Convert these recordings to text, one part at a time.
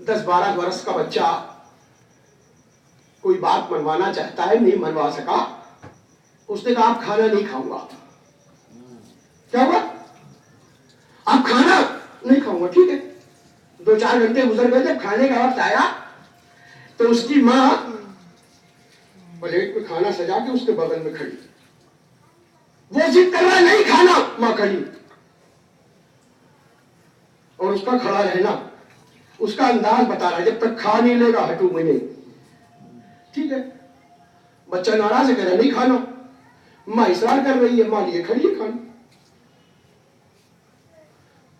10-12 वर्ष का बच्चा कोई बात मनवाना चाहता है, नहीं मनवा सका, उसने कहा आप खाना नहीं खाऊंगा। क्या हुआ? आप खाना नहीं खाऊंगा, ठीक है। 2-4 घंटे गुजर गए, जब खाने का वक्त आया तो उसकी माँ प्लेट में खाना सजा के उसके बगल में खड़ी, वो जिद कर रहा है नहीं खाना, माँ खड़ी, और उसका खड़ा रहना, उसका अंदाज बता रहा है जब तक खा नहीं लेगा हटूंगा नहीं। ठीक है, बच्चा नाराज है, कह रहा नहीं खाना, माँ इसरार कर रही है, माँ लिए खड़ी है खाना।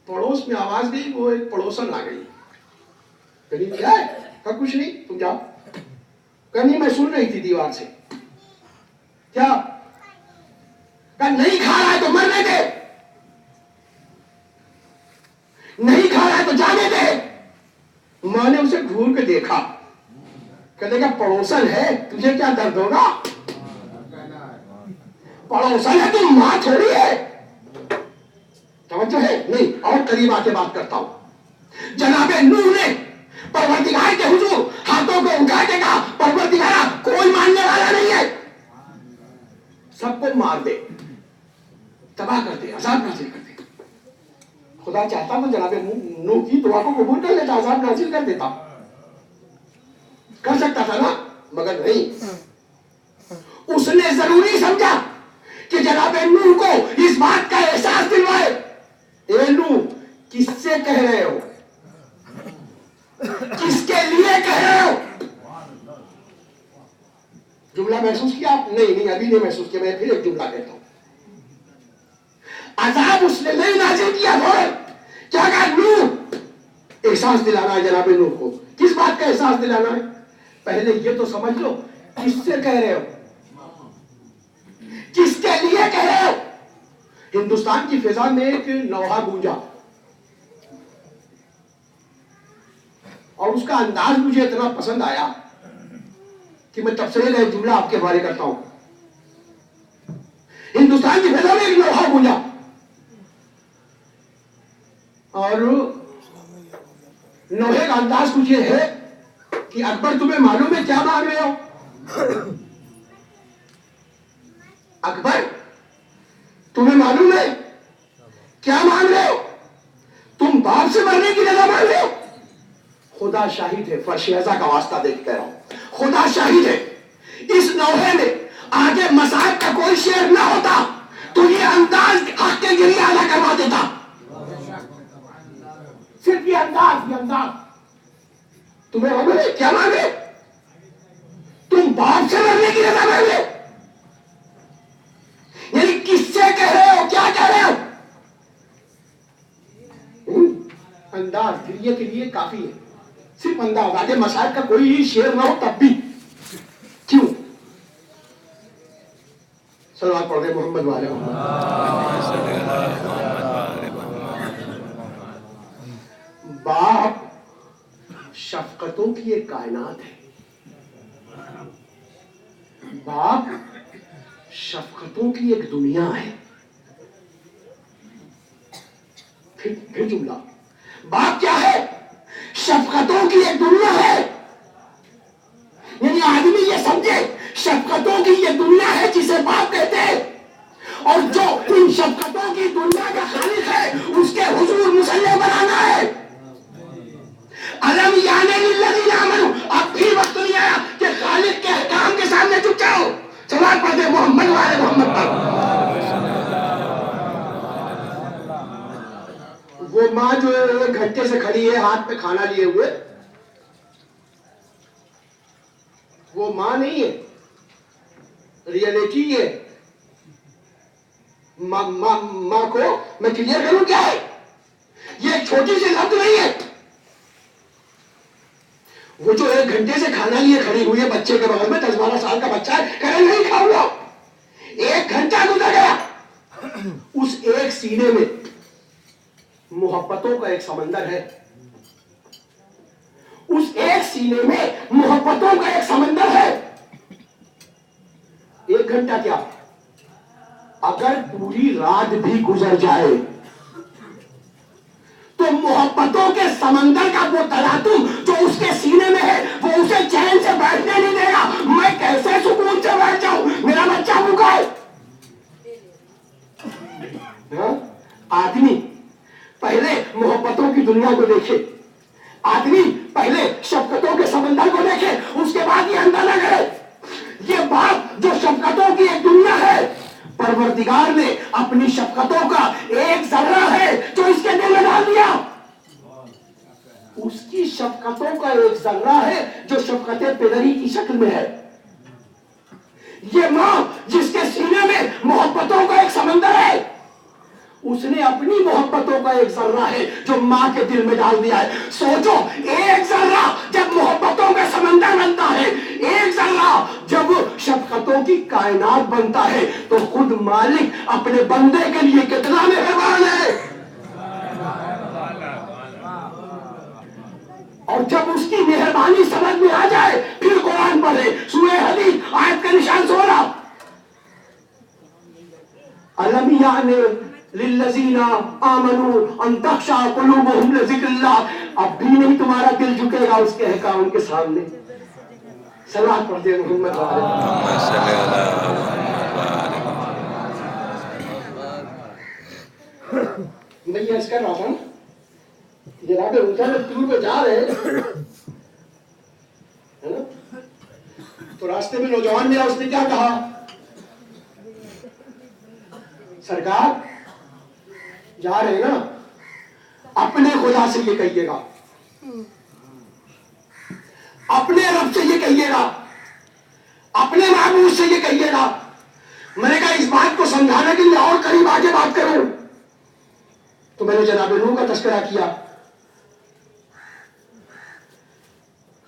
पड़ोस में आवाज गई, वो एक पड़ोसन आ गई, कहीं क्या है? कहा कुछ नहीं, तुम जाओ। कहा नहीं, मैं सुन रही थी दीवार से। क्या? कहा नहीं खा रहा है तो मरने दे, नहीं खा रहा है तो जाने दे। मां ने उसे घूर के देखा, कहने का पड़ोसन है, तुझे क्या दर्द होगा? पड़ोसन है, तुम मां थोड़ी है। समझ है? नहीं, और करीब आके बात करता हूं। जनाबे नूह ने परवरदिगार के हुजूर हाथों को उठा के कहा, परवरदिगारा कोई मानने वाला नहीं है, सबको मार दे, तबाह कर दे, अजाब नाजिल कर दे। खुदा चाहता तो जनाबे नूह की दुआ को कबूल कर लेता, अजाब नाजिल कर देता, कर सकता था ना, मगर नहीं। उसने जरूरी समझा कि जनाबे नूह को इस बात का एहसास दिलवाए, ए नूह किससे कह रहे हो, किसके लिए कह रहे हो? जुमला महसूस किया आप? नहीं नहीं, अभी नहीं महसूस किया, मैं फिर एक जुमला कहता हूं। अजाब उसने नहीं नाजिल किया, क्या कहा? नूह, एहसास दिलाना है जनाबे नूह को। किस बात का एहसास दिलाना है? पहले ये तो समझ लो किससे कह रहे हो, किसके लिए कह रहे हो? हिंदुस्तान की फिजा में एक नौहा गूंजा और उसका अंदाज मुझे इतना पसंद आया कि मैं तफसील एक जुमला आपके हवाले करता हूं। हिंदुस्तान की फिजा में एक नौहा गूंजा और नौहे का अंदाज कुछ ये है कि अकबर तुम्हें मालूम है क्या मांग रहे हो? अकबर तुम्हें मालूम है क्या मांग रहे हो? तुम बाप से मरने की रजा मांग रहे हो? खुदा शाहिद है, फरशेजा का वास्ता देख कह रहा हूं, खुदा शाहिद है, इस नौहे में आगे मसाहब का कोई शेर ना होता तो ये अंदाज हक के गिरी आला करवा देता। सिर्फ ये अंदाज तुम्हें मालूम है क्या मांग रहे? तुम बाप से मरने की रजा मांग रहे? यानी किससे कह रहे हो, क्या कह रहे हो? अंदाज गिरिए के लिए काफी है, सिर्फ अंदाज, आगे मसाइल का कोई शेर ना हो तब भी। क्यों? सलवात पढ़ दे मोहम्मद वाले। बाप शफकतों की एक कायनात है, बाप शफकतों की एक दुनिया है। फिर जुमला, बाप क्या है? शफकतों की एक दुनिया है। यानी आदमी ये समझे शफकतों की ये दुनिया है जिसे बाप कहते हैं, और जो इन शफकतों की दुनिया का खालिक है उसके हुजूर मुसल्ले बनाना है। अलम याने लिल्लज़ीना आमनू, अब फिर वक्त नहीं आया कि खालिक के अहकाम के सामने झुक जाओ। सलात पढ़ दे मोहम्मद वाले मोहम्मद पर। वो माँ जो 1 घंटे से खड़ी है हाथ में खाना लिए हुए, वो माँ नहीं है, रियलिटी है। माँ को मैं क्लियर करूं क्या है, ये एक छोटी सी लफ्ज नहीं है। वो जो 1 घंटे से खाना लिए खड़ी हुई है बच्चे के बगल में, 10-12 साल का बच्चा है, कह रहे नहीं खाऊंगा, 1 घंटा गुजर गया, उस एक सीने में मोहब्बतों का एक समंदर है, उस एक सीने में मोहब्बतों का एक समंदर है। 1 घंटा क्या, अगर पूरी रात भी गुजर जाए तो मोहब्बतों के समंदर का वो तलातुम जो आदमी पहले शफकतों के समंदर को देखे, उसके बाद ये अंदाजा करे। ये बात जो शफकतों की एक दुनिया है, परवरदिगार ने अपनी शफकतों का एक जर्रा है जो इसके दिल में डाल दिया। उसकी शफकतों का एक जर्रा है जो शफकत पिदरी की शक्ल में है। ये मां जिसके सीने में मोहब्बतों का एक समंदर है, उसने अपनी मोहब्बतों का एक जर्रा है जो मां के दिल में डाल दिया है। सोचो, एक जर्रा जब मोहब्बतों का समंदर बनता है, एक जर्रा जब शफकतों की कायनात बनता है, तो खुद मालिक अपने बंदे के लिए कितना मेहरबान है। और जब उसकी मेहरबानी समझ में आ जाए, फिर कुरान पढ़े, सूरह हदीद आयत का निशान 16, अलम यानी लिल्लज़ीना आमनू अन तख़शा क़ुलूबुहुम लिज़िक्रिल्लाह। अब भी नहीं तुम्हारा दिल झुकेगा उसके अहकाम के सामने। सलात पढ़ते मोहम्मद मैं ये कर रहा था, जनाब हुसैन टूर पे जा रहे हैं, है ना, तो रास्ते में नौजवान मिला, उसने क्या कहा, सरकार जा रहे हैं ना, अपने खुदा से ये कहिएगा, अपने रब से ये कहिएगा, अपने महबूब से ये कहिएगा। मैंने कहा इस बात को समझाने के लिए और करीब आगे बात करूं, तो मैंने जनाब नूह का तस्करा किया।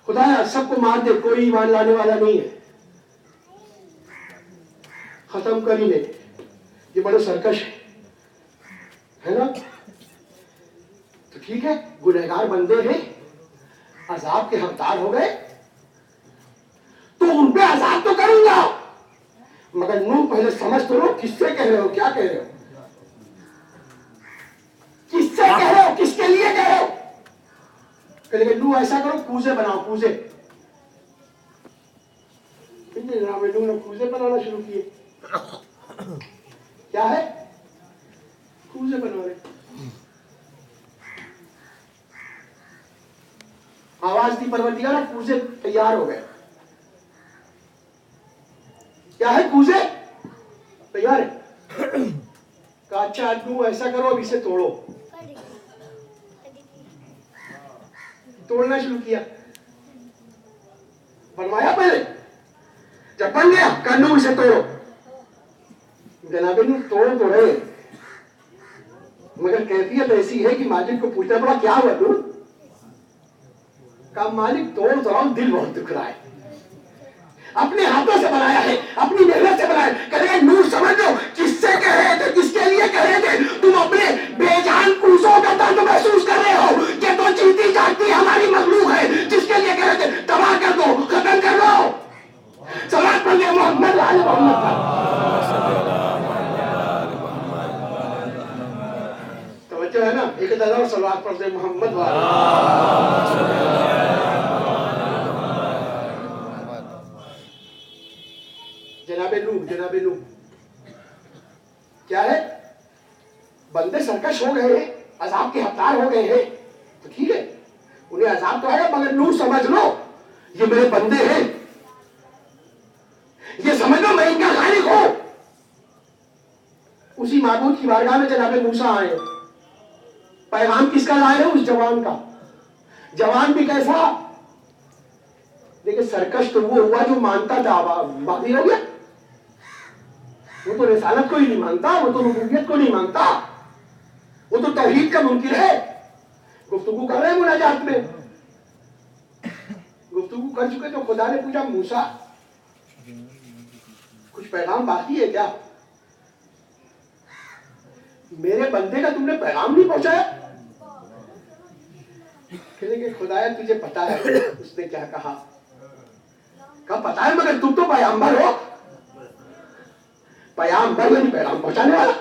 खुदाया सबको मार दे, कोई ईमान लाने वाला नहीं है, खत्म कर ही नहीं, ये बड़े सरकश है ना। तो ठीक है, गुनहगार बंदे हैं, अजाब के हकदार हो गए, तो उन पे अजाब तो करूंगा, मगर नूह पहले समझ तो लो किससे कह रहे हो, क्या कह रहे हो, किससे कह रहे हो, किसके लिए कह रहे हो। लेकिन नूह ऐसा करो, कूजे बनाओ, कूजे। नूह ने कूजे बनाना शुरू किए। क्या है, कूजे बना रहे। आवाज दी परवरदिगार, कूजे तैयार हो गए। क्या है, कूजे तैयार है। कहा अच्छा नूह ऐसा करो, अब इसे तोड़ो। तोड़ना शुरू किया, बनवाया पहले, जब बन गया कन्नू इसे तोड़ो। जनाबे नूह तोड़ तो रहे, मगर कैफियत ऐसी है कि मालिक को पूछना पड़ा क्या हुआ तू। कहा मालिक तोड़ तो रहा हूं, दिल बहुत दुख रहा है, अपने हाथों से बनाया है, अपनी मेहनत से बनाया है। कहेगा नूह समझ लो किससे कह रहे थे, किसके लिए कह रहे थे। तुम अपने बेजान कूजों का दर्द महसूस कर रहे हो कि तो जीती जागती हमारी मखलूक है, जिसके लिए कह रहे थे तबाह कर दो, खत्म कर दो। सलात पढ़िए मोहम्मद वाले मोहम्मद का। तवज्जो है ना, एक दादा सलात पढ़ते मोहम्मद वाले। जनाबे नूह क्या है, बंदे सरकश हो गए हैं, अजाब के हकदार हो गए हैं, तो ठीक है उन्हें अजाब तो आएगा, मगर नूह समझ लो ये मेरे बंदे हैं, ये समझ लो मैं इनका खालिक हूं। उसी माबूद की बारगाह में जनाबे मूसा आए, पैगाम किसका लाए हैं, उस जवान का। जवान भी कैसा, देखिए सरकश तो वो हुआ जो मानता था, बाकी हो गया, वो तो रिसालत को ही नहीं मानता, वो तो रुबूबियत को नहीं मानता, वो तो तौहीद का मुनकिर है। गुफ्तगू कर रहे हैं मुनाजात में, गुफ्तगू कर चुके, तो खुदा ने पूछा मूसा कुछ पैगाम बाकी है क्या, मेरे बंदे का तुमने पैगाम नहीं पहुंचाया। कहने खुदाया तुझे पता है उसने क्या कहा, पता है मगर तुम तो पैगंबर हो, पैगंबर यानी पैगाम पहुंचाने वाला,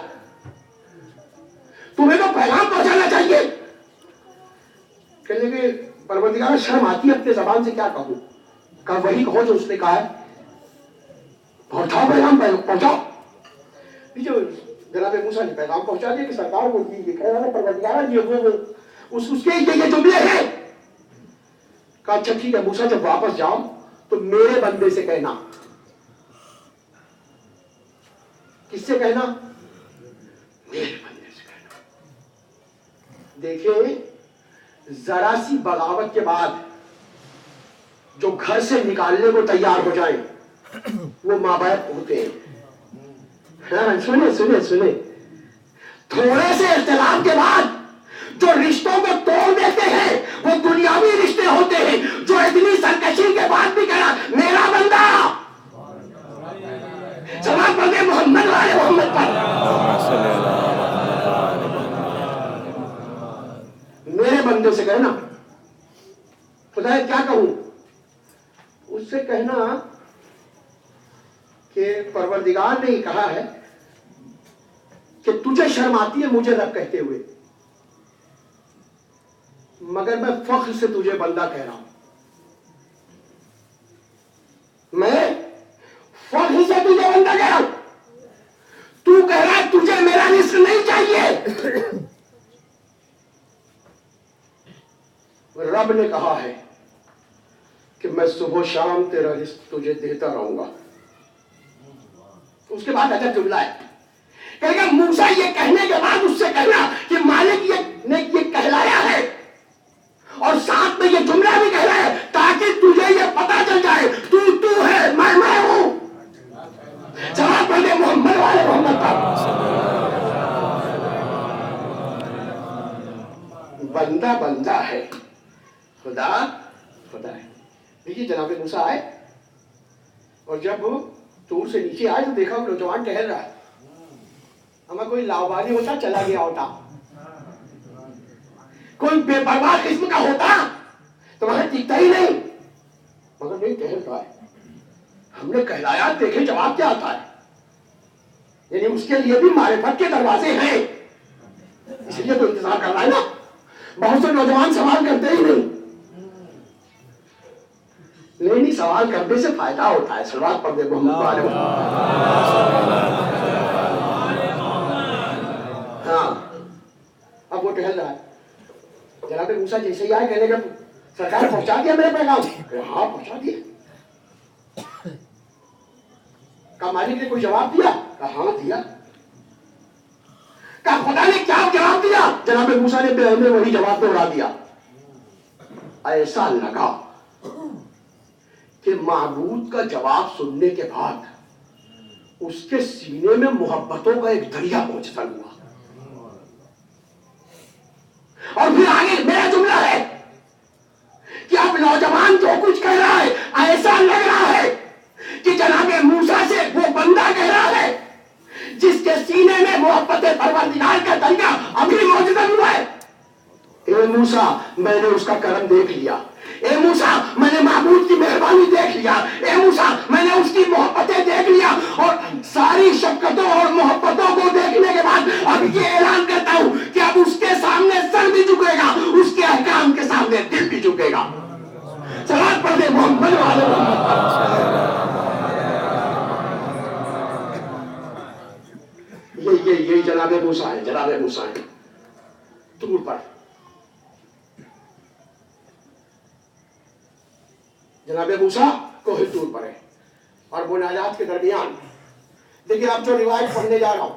तुम्हें तो पैगाम पहुंचाना चाहिए। कहने के परवरदिगार शर्म आती है अपने जबान से क्या कहूं, कहा वही कहो जो उसने कहा है, पहुंचाओ पैगाम, पहुंचाओ। जो जनाब मूसा ने पैगाम पहुंचा दिया कि सरकार को ये कह रहा है परवरदिगार ये वो उसके ये जुमले हैं, कहा अच्छा ठीक है मूसा, जब वापस जाओ तो मेरे बंदे से कहना। किससे कहना? मेरे बंदे से कहना। देखिए जरा सी बगावत के बाद जो घर से निकालने को तैयार हो जाए वो माँ बाप होते हैं। हाँ, सुने सुने सुने, थोड़े से इख्तिलाफ के बाद जो रिश्तों को तोड़ देते हैं वो दुनियावी रिश्ते होते हैं। जो इतनी सरकशी के बाद भी कहा मेरा बंदा, जवाब पढ़े मोहम्मद वाले मोहम्मद पर, मेरे बंदे से कहना। खुदा क्या कहूं? उससे कहना कि परवरदिगार ने कहा है कि तुझे शर्म आती है मुझे रब कहते हुए, मगर मैं फख्र से तुझे बंदा कह रहा हूं। मैं फख्र से तुझे बंदा कह रहा हूं। तू कह रहा है तुझे मेरा रिस्क नहीं चाहिए, रब ने कहा है कि मैं सुबह शाम तेरा रिस्क तुझे देता रहूंगा। उसके बाद अजब जुमला है, कहेगा मूसा ये कहने के बाद उससे कहना कि मालिक ने ये कहलाया है और साथ में ये जुमला भी कह रहा है ताकि तुझे ये पता चल जाए तू है, मैं हूं। जवाब पढ़े मोहम्मद वाले मोहम्मद पर, बंदा बंदा है, खुदा खुदा है। देखिए जनाब मूसा आए और जब दूर से नीचे आए तो देखा वो नौजवान टहल रहा है। हमें कोई लावानी होता चला गया होता, कोई बेपरवाह किस्म का होता तो वहां टिकता ही नहीं, मगर नहीं टहल रहा है। हमने कहलाया, देखे जवाब क्या आता है। यानी उसके लिए भी मारिफत के दरवाजे हैं, इसलिए तो इंतजार कर रहा है ना। बहुत से नौजवान सवाल करते ही नहीं, नहीं सवाल करने से फायदा होता है। सलवात पढ़ दे मोहम्मद वाले। हाँ, अब वो टहल रहा है। जनाब मूसा जैसे ही आए कहने का सरकार पहुंचा दिया मेरे पैगाम? हाँ पहुंचा दिया। का मालिक ने कोई जवाब दिया? हाँ दिया। का खुदा ने क्या जवाब दिया? जनाब मूसा ने वही जवाब में उड़ा दिया। ऐसा लगा कि माबूद का जवाब सुनने के बाद उसके सीने में मोहब्बतों का एक दरिया पहुंचता हुआ। और फिर आगे मेरा जुमला है कि अब नौजवान जो कुछ कह रहा है ऐसा लग रहा है कि जनाबे मूसा से वो बंदा कह रहा है जिसके सीने में मोहब्बत परवरदिगार का दरिया अभी मौजूद हुआ है। ए मूसा, मैंने उसका करम देख लिया। ए मूसा, मैंने माबूद की मेहरबानी देख लिया। ए मूसा, मैंने उसकी मोहब्बतें देख लिया और सारी शफकतों और मोहब्बतों को देखने के बाद अब ये ऐलान करता हूं कि अब उसके सामने सर भी झुकेगा, उसके अहकाम के सामने दिल भी झुकेगा। सलात पढ़ दे मोहम्मद वाले ये जनाबे मूसा है, जनाबे मूसा है। दूर पर जनाबे मूसा कोहिल दूर पर है और मुनाजात के दरमियान देखिए आप जो रिवायत पढ़ने जा रहा हूं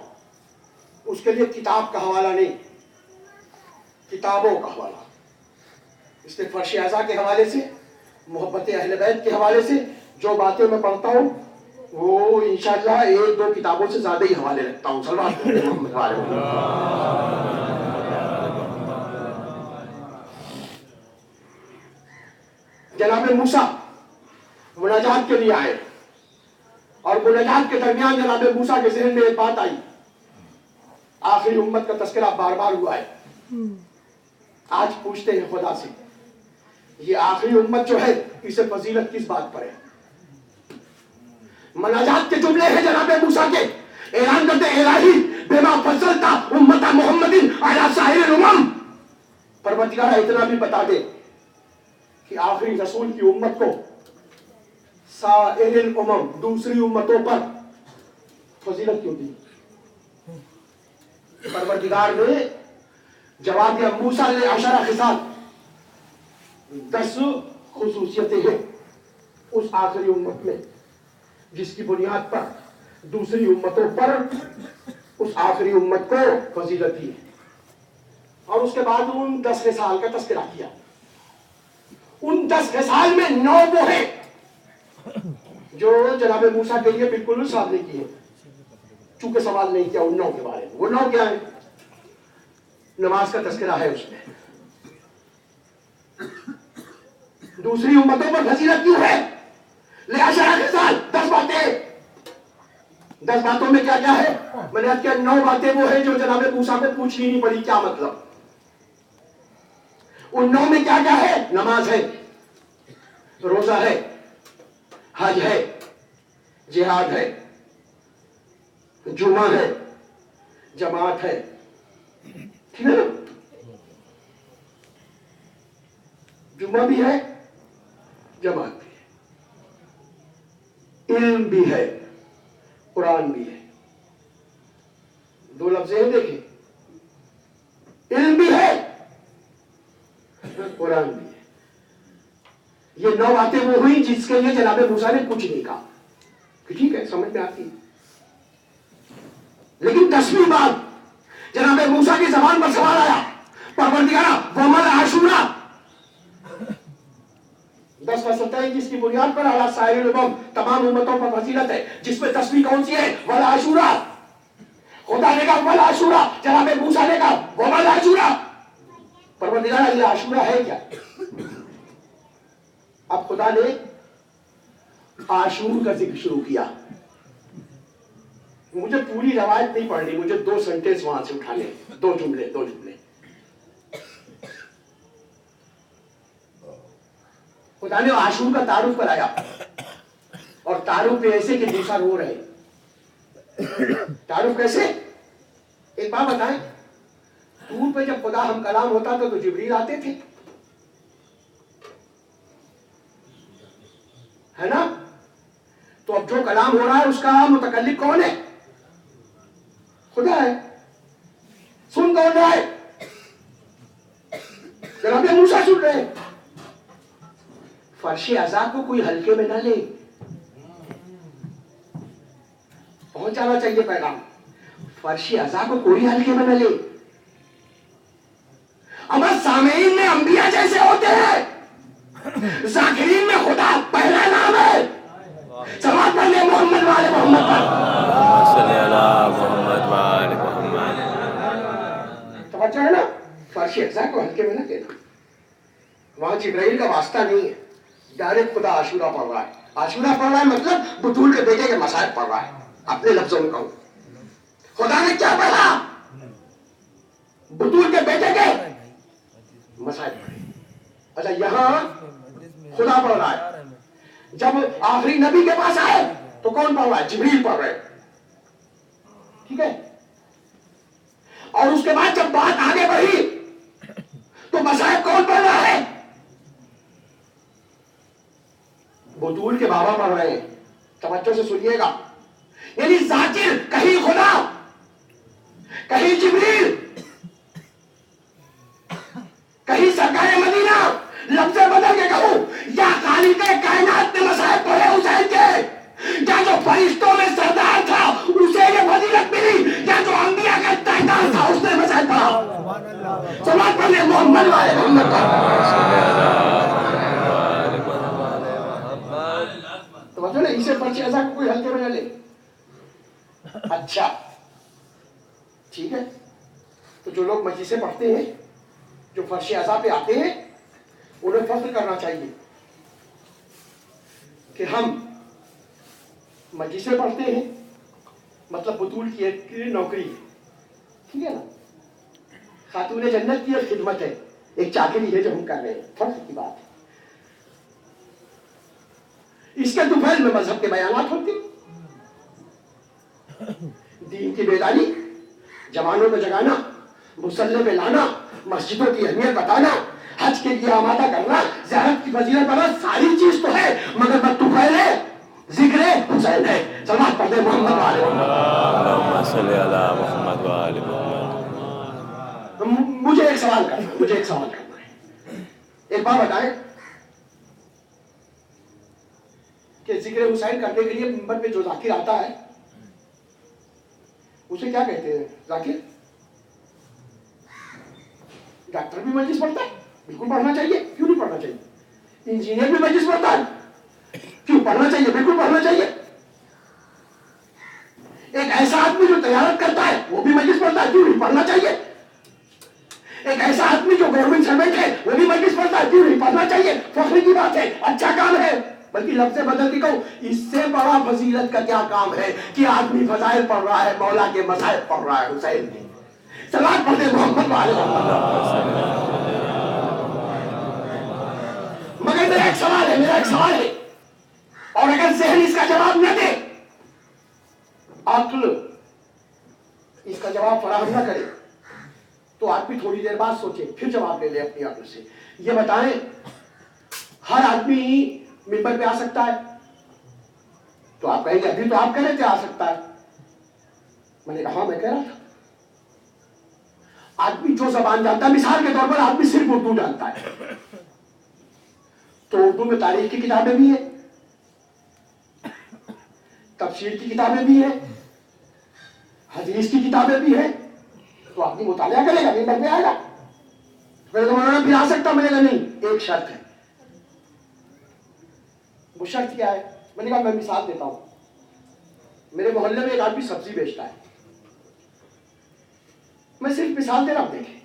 उसके लिए किताब का हवाला नहीं, किताबों का हवाला। इसलिए फर्श आज़ा के हवाले से, मोहब्बत अहले बैत के हवाले से जो बातें मैं पढ़ता हूं वो इंशाअल्लाह एक दो किताबों से ज्यादा ही हवाले रखता हूं। सल्लल्लाहु अलैहि वसल्लम। जनाब मूसा मुनाजात के लिए आए और मुनाजात के दरमियान जनाब मूसा के ज़हन में एक बात आई। आखिरी उम्मत का तस्करा बार बार हुआ है। आज पूछते हैं खुदा से, ये आखिरी उम्मत जो है इसे फजीलत किस बात पर है? मुनाजात के जुमले हैं जनाब मूसा के, ऐलान करते इलाही बिमा फज़लता उम्मता मुहम्मदिन अला साहिरिल उमम। परवरदिगार इतना भी बता दे कि आखिरी रसूल की उम्मत को साइरिल उमम, दूसरी उम्मतों पर फजीलत क्यों दी? परवरदिगार ने जवाब दिया, मूसा ने अशरा खिसाल 10 खुसूसियतें हैं उस आखिरी उम्मत में जिसकी बुनियाद पर दूसरी उम्मतों पर उस आखिरी उम्मत को फजीलत दी है। और उसके बाद उन 10 साल का तस्करा किया। उन 10 साल में 9 वो है जो जनाब मूसा के लिए बिल्कुल सामने की है, चूंकि सवाल नहीं किया उन 9 के बारे में। वो 9 क्या है? नमाज का तस्करा है उसमें। दूसरी उम्मतों पर फजीलत क्यों है? लिहाजा 10 बातें। 10 बातों में क्या क्या है? मैंने आज क्या 9 बातें वो है जो जनाब मूसा को पूछनी नहीं पड़ी क्या मतलब। उन 9 में क्या क्या है? नमाज है, रोजा है, हज है, जिहाद है, जुमा है, जमात है। ठीक है ना? जुमा भी है, जमात भी है, इल्म भी है, कुरान भी है। 2 लफ्ज़ हैं, देखें, इल्म भी है, कुरान भी है। ये 9 बातें वो हुई जिसके लिए जनाब मूसा ने कुछ नहीं कहा कि ठीक है, समझ में आती है। लेकिन 10वीं बात जनाब मूसा की जबान पर सवाल आया, परवरदिगारा वमल आशूरा। 10 का 27 जिसकी बुनियाद पर अला साइरुल उम्म तमाम उम्मतों पर फजीलत है, जिसमें 10वीं कौन सी है? वल आशूरा। खुदा ने कहा वल आशूरा, जनाब मूसा ने कहा वमल आशूरा। परवरदिगारा ये आशूरा है क्या? अब खुदा ने आशूर का जिक्र शुरू किया। मुझे पूरी रवायत नहीं पढ़नी, मुझे 2 सेंटेंस वहां से उठाने, 2 जुमले। खुदा ने आशूर का तारुफ कराया और तारुफ ऐसे कि मूसा रो रहे। तारुफ कैसे? एक बात बताएं, दूर पे जब खुदा हम कलाम होता था तो जिब्रील आते थे, है ना? तो अब जो कलाम हो रहा है उसका मुतकल्लिम कौन है? खुदा है। सुन कौन रहा है? जनाब मूसा सुन रहे हैं। फर्श अज़ा को कोई हल्के में ना ले, पहुंचाना चाहिए पैगाम। फर्श अज़ा को कोई हल्के में ना ले। अब सामीन में अंबिया जैसे होते हैं, जाकिरीन में खुदा पहला नाम है। सलावत पढ़ने मोहम्मद वाले मोहम्मद तवज्जो है ना? फर्श अज़ा को हल्के में ना लेना। वहां जिब्राइल का वास्ता नहीं है, डायरेक्ट खुदा आशूरा पढ़ रहा है। आशूरा पढ़ रहा है मतलब बतूल के बेटे के मसाइब पढ़ रहा है। अपने लफ्जों में कहूं, खुदा ने क्या पढ़ा? बतूल के बेटे के मसाइब पढ़े। अच्छा, यहां खुदा पढ़ रहा है। जब आखिरी नबी के पास आए तो कौन पढ़ रहा है? जिब्रील पढ़ रहे। ठीक है? और उसके बाद जब बात आगे बढ़ी तो मसाइब कौन पढ़ रहा है? बतूल के बाबा पढ़ रहे हैं। तवज्जो से सुनिएगा, यानी जाकिर कहीं खुदा कहीं जिब्रील कहीं सरकारे मदीना। लफ्ज़ बदल के कहूं, या खालिक कायनात ने मसाइब पढ़े हुसैन के, या जो फरिश्तों में सरदार था उसे ये फजीलत मिली, या जो अंबिया का तादार था उसने मसाइब पढ़ा। सलावत पढ़ने मोहम्मद वाले मोहम्मद का। तो इसे फर्श अज़ा को कोई हल्के में न ले। अच्छा ठीक है, तो जो लोग मजीसे पढ़ते हैं, जो फर्श अज़ा पे आते हैं, उन्हें फख्र करना चाहिए कि हम मजीसे पढ़ते हैं, मतलब बतूल की एक नौकरी है। ठीक है ना? खातून जन्नत की एक खिदमत है, एक चाकरी है जो हम कर रहे हैं। फख्र की बात है। इसके दुफैल में मजहब के बयानात होते, दीन की बेदारी, जवानों को जगाना, मुसल्ले पे लाना, मस्जिदों की अहमियत बताना, हज के लिए आमादा करना, ज़ियारत की फजीलत बताना, सारी चीज तो है, मगर बतुफैल है, जिक्र हुसैन है। सलावत पढ़ते मोहम्मद वाले मोहम्मद। मुझे एक सवाल करना है। एक बात बताएं, जिक्र हुसैन करने के लिए मिंबर पे जो जाकिर आता है उसे क्या कहते हैं? जाकिर। डॉक्टर भी मजलिस पढ़ता है, बिल्कुल पढ़ना चाहिए, क्यों नहीं पढ़ना चाहिए? इंजीनियर भी मजलिस पढ़ता है, क्यों पढ़ना चाहिए, बिल्कुल पढ़ना चाहिए। एक ऐसा आदमी जो तैयारत करता है वो भी मजलिस पढ़ता है, क्यों नहीं पढ़ना चाहिए? एक ऐसा आदमी जो गवर्नमेंट सर्वेंट है वो भी मजलिस पढ़ता है, क्यों नहीं पढ़ना चाहिए? फख्र की बात है, अच्छा काम है। बल्कि लफ्ज़ बदल के कहूं, इससे बड़ा फजीलत का क्या काम है कि आदमी फजाइल पढ़ रहा है, मौला के मसाइल पढ़ रहा है, हुसैन की सलात पढ़ते मोहम्मद वाले। मगर मेरा एक सवाल है, और अगर ज़हन इसका जवाब न दे, अक्ल इसका जवाब फराहम न करे, तो आदमी थोड़ी देर बाद सोचे, फिर जवाब ले ले अपनी अक्ल से। ये बताएं, हर आदमी मिंबर पे आ सकता है? तो आप कहेंगे अभी तो आप कह रहे थे आ सकता है। मैंने कहा मैं कह रहा था। आदमी जो जबान जानता है, मिसाल के तौर पर आदमी सिर्फ उर्दू जानता है, तो उर्दू में तारीख की किताबें भी है, तफसीर की किताबें भी है, हदीस की किताबें भी है, तो आदमी मुतालिया करेगा, मिंबर पे आएगा। तो मौलाना फिर आ सकता? मैंने कहा नहीं, एक शर्त है। वो शर्त क्या है? मैंने कहा मैं मिसाल देता हूं। मेरे मोहल्ले में एक आदमी सब्जी बेचता है, मैं सिर्फ मिसाल दे रहा हूं। देखें,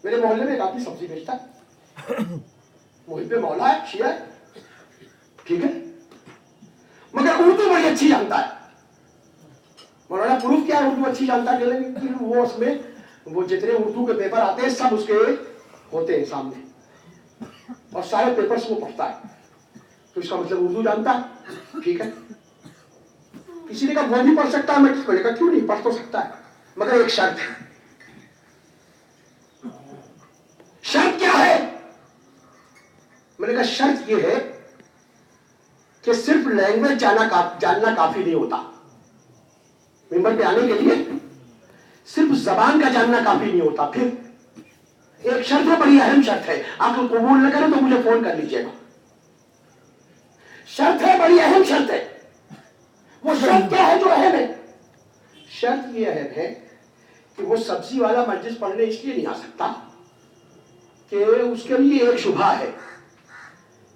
मेरे मोहल्ले में एक आदमी सब्जी बेचता है, मुहिब पे मौला है, शिया है, ठीक है, मगर उर्दू बड़ी अच्छी जानता है। मौलाना प्रूफ क्या है उर्दू अच्छी जानता है? कि वो उसमें वो जितने उर्दू के पेपर आते हैं सब उसके होते हैं सामने, और सारे पेपर्स वो पढ़ता है, तो इसका मतलब उर्दू जानता है, ठीक है। किसी ने कहा वो भी पढ़ सकता है, मैं किसको कहा क्यों नहीं, पढ़ तो सकता है, मगर एक शर्त है। शर्त क्या है? मैंने कहा शर्त ये है कि सिर्फ लैंग्वेज जानना काफी नहीं होता। मिंबर पे आने के लिए सिर्फ जबान का जानना काफी नहीं होता। फिर एक शर्त है, बड़ी अहम शर्त है, आप लोग कबूल न करें तो मुझे फोन कर लीजिएगा। शर्त है, बड़ी अहम शर्त है। वो शर्त क्या है जो अहम है? शर्त ये अहम है कि वो सब्जी वाला मजलिस पढ़ने इसलिए नहीं आ सकता कि उसके लिए एक शुभा है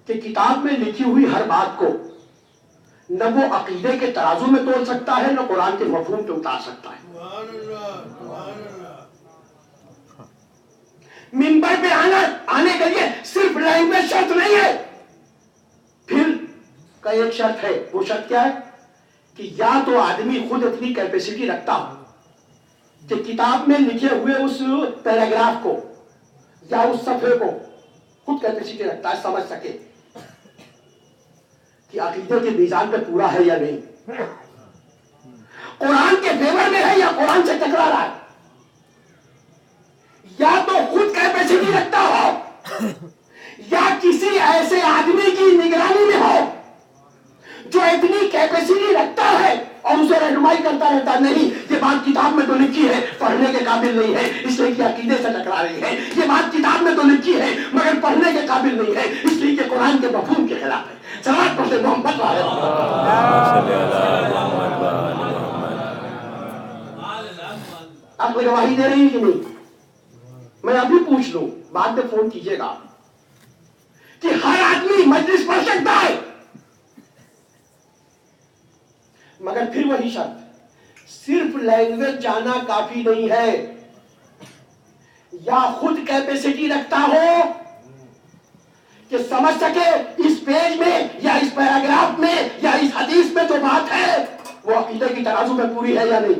कि किताब में लिखी हुई हर बात को न वो अकीदे के तराजू में तोड़ सकता है, न कुरान के मफहूम पे उतार सकता है। मिंबर पे आने के लिए सिर्फ लैंग्वेज शर्त नहीं है, फिर का एक शर्त है। वो शर्त क्या है? कि या तो आदमी खुद इतनी कैपेसिटी रखता हो कि किताब में लिखे हुए उस पैराग्राफ को या उस सफे को खुद कैपेसिटी रखता है, समझ सके कि अकीदे के मीजान पे पूरा है या नहीं, कुरान के फेवर में है या कुरान से टकरा रहा है। या तो खुद कैपेसिटी रखता हो या किसी ऐसे आदमी की निगरानी में हो जो इतनी कैपेसिटी रखता है और उसे रहनुमाई करता रहता, नहीं ये बात किताब में तो लिखी है, पढ़ने के काबिल नहीं है इसलिए कि अकीदे से टकरा रही है, ये बात किताब में तो लिखी है मगर पढ़ने के काबिल नहीं है इसलिए कि कुरान के मफहूम के खिलाफ है। सलात पढ़ते मोहम्मद वाले। आप कोई गवाही दे रही है कि नहीं? मैं अभी पूछ लूं, बाद में फोन कीजिएगा कि हर आदमी मजलिस पढ़ सकता है, मगर फिर वही शर्त, सिर्फ लैंग्वेज जाना काफी नहीं है, या खुद कैपेसिटी रखता हो कि समझ सके इस पेज में या इस पैराग्राफ में या इस हदीस में जो बात है वो अकीदे की तराजू में पूरी है या नहीं,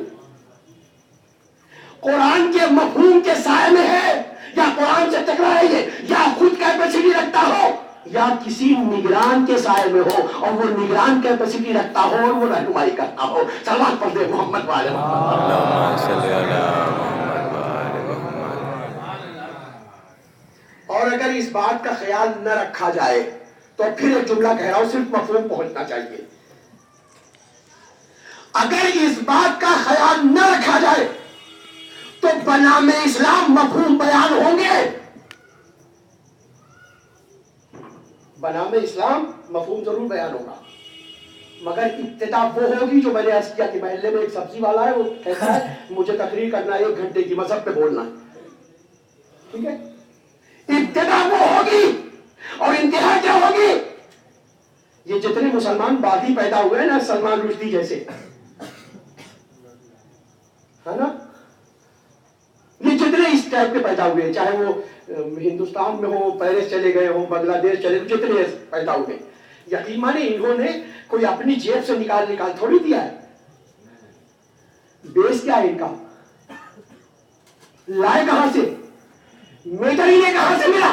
कुरान के मफहूम के साए में है या कुरान से टकरा रही है, या खुद कैपेसिटी रखता हो या किसी निगरान के साए में हो और वो निगरान कैपेसिटी रखता हो और वो रहनुमाई करता हो। सलात पढ़ते मोहम्मद वाले। और अगर इस बात का ख्याल न रखा जाए तो फिर एक जुमला कह रहा हूं, सिर्फ मफहूम पहुंचना चाहिए। अगर इस बात का ख्याल न रखा जाए तो बनामे इस्लाम मफहूम बयान होंगे, बनामे इस्लाम मफहूम जरूर बयान होगा, मगर इब्तिदा वो होगी जो मैंने अर्ज किया कि महल्ले में एक सब्जी वाला है, वो कहता है मुझे तकरीर करना है 1 घंटे की, मजहब पे बोलना है, ठीक है। इब्तिदा वो होगी और इंतहा क्या होगी? ये जितने मुसलमान बागी पैदा हुए ना, सलमान रुश्दी जैसे, है ना, ये जितने इस टाइप के पैदा हुए, चाहे वो हिंदुस्तान में हो, पेरिस चले गए हो, बांग्लादेश चले, जितने पैदा हुए, यकीन माने इन्होंने कोई अपनी जेब से निकाल थोड़ी दिया है। बेस क्या है इनका? लाए कहां से? मेटरी ने कहां से मिला?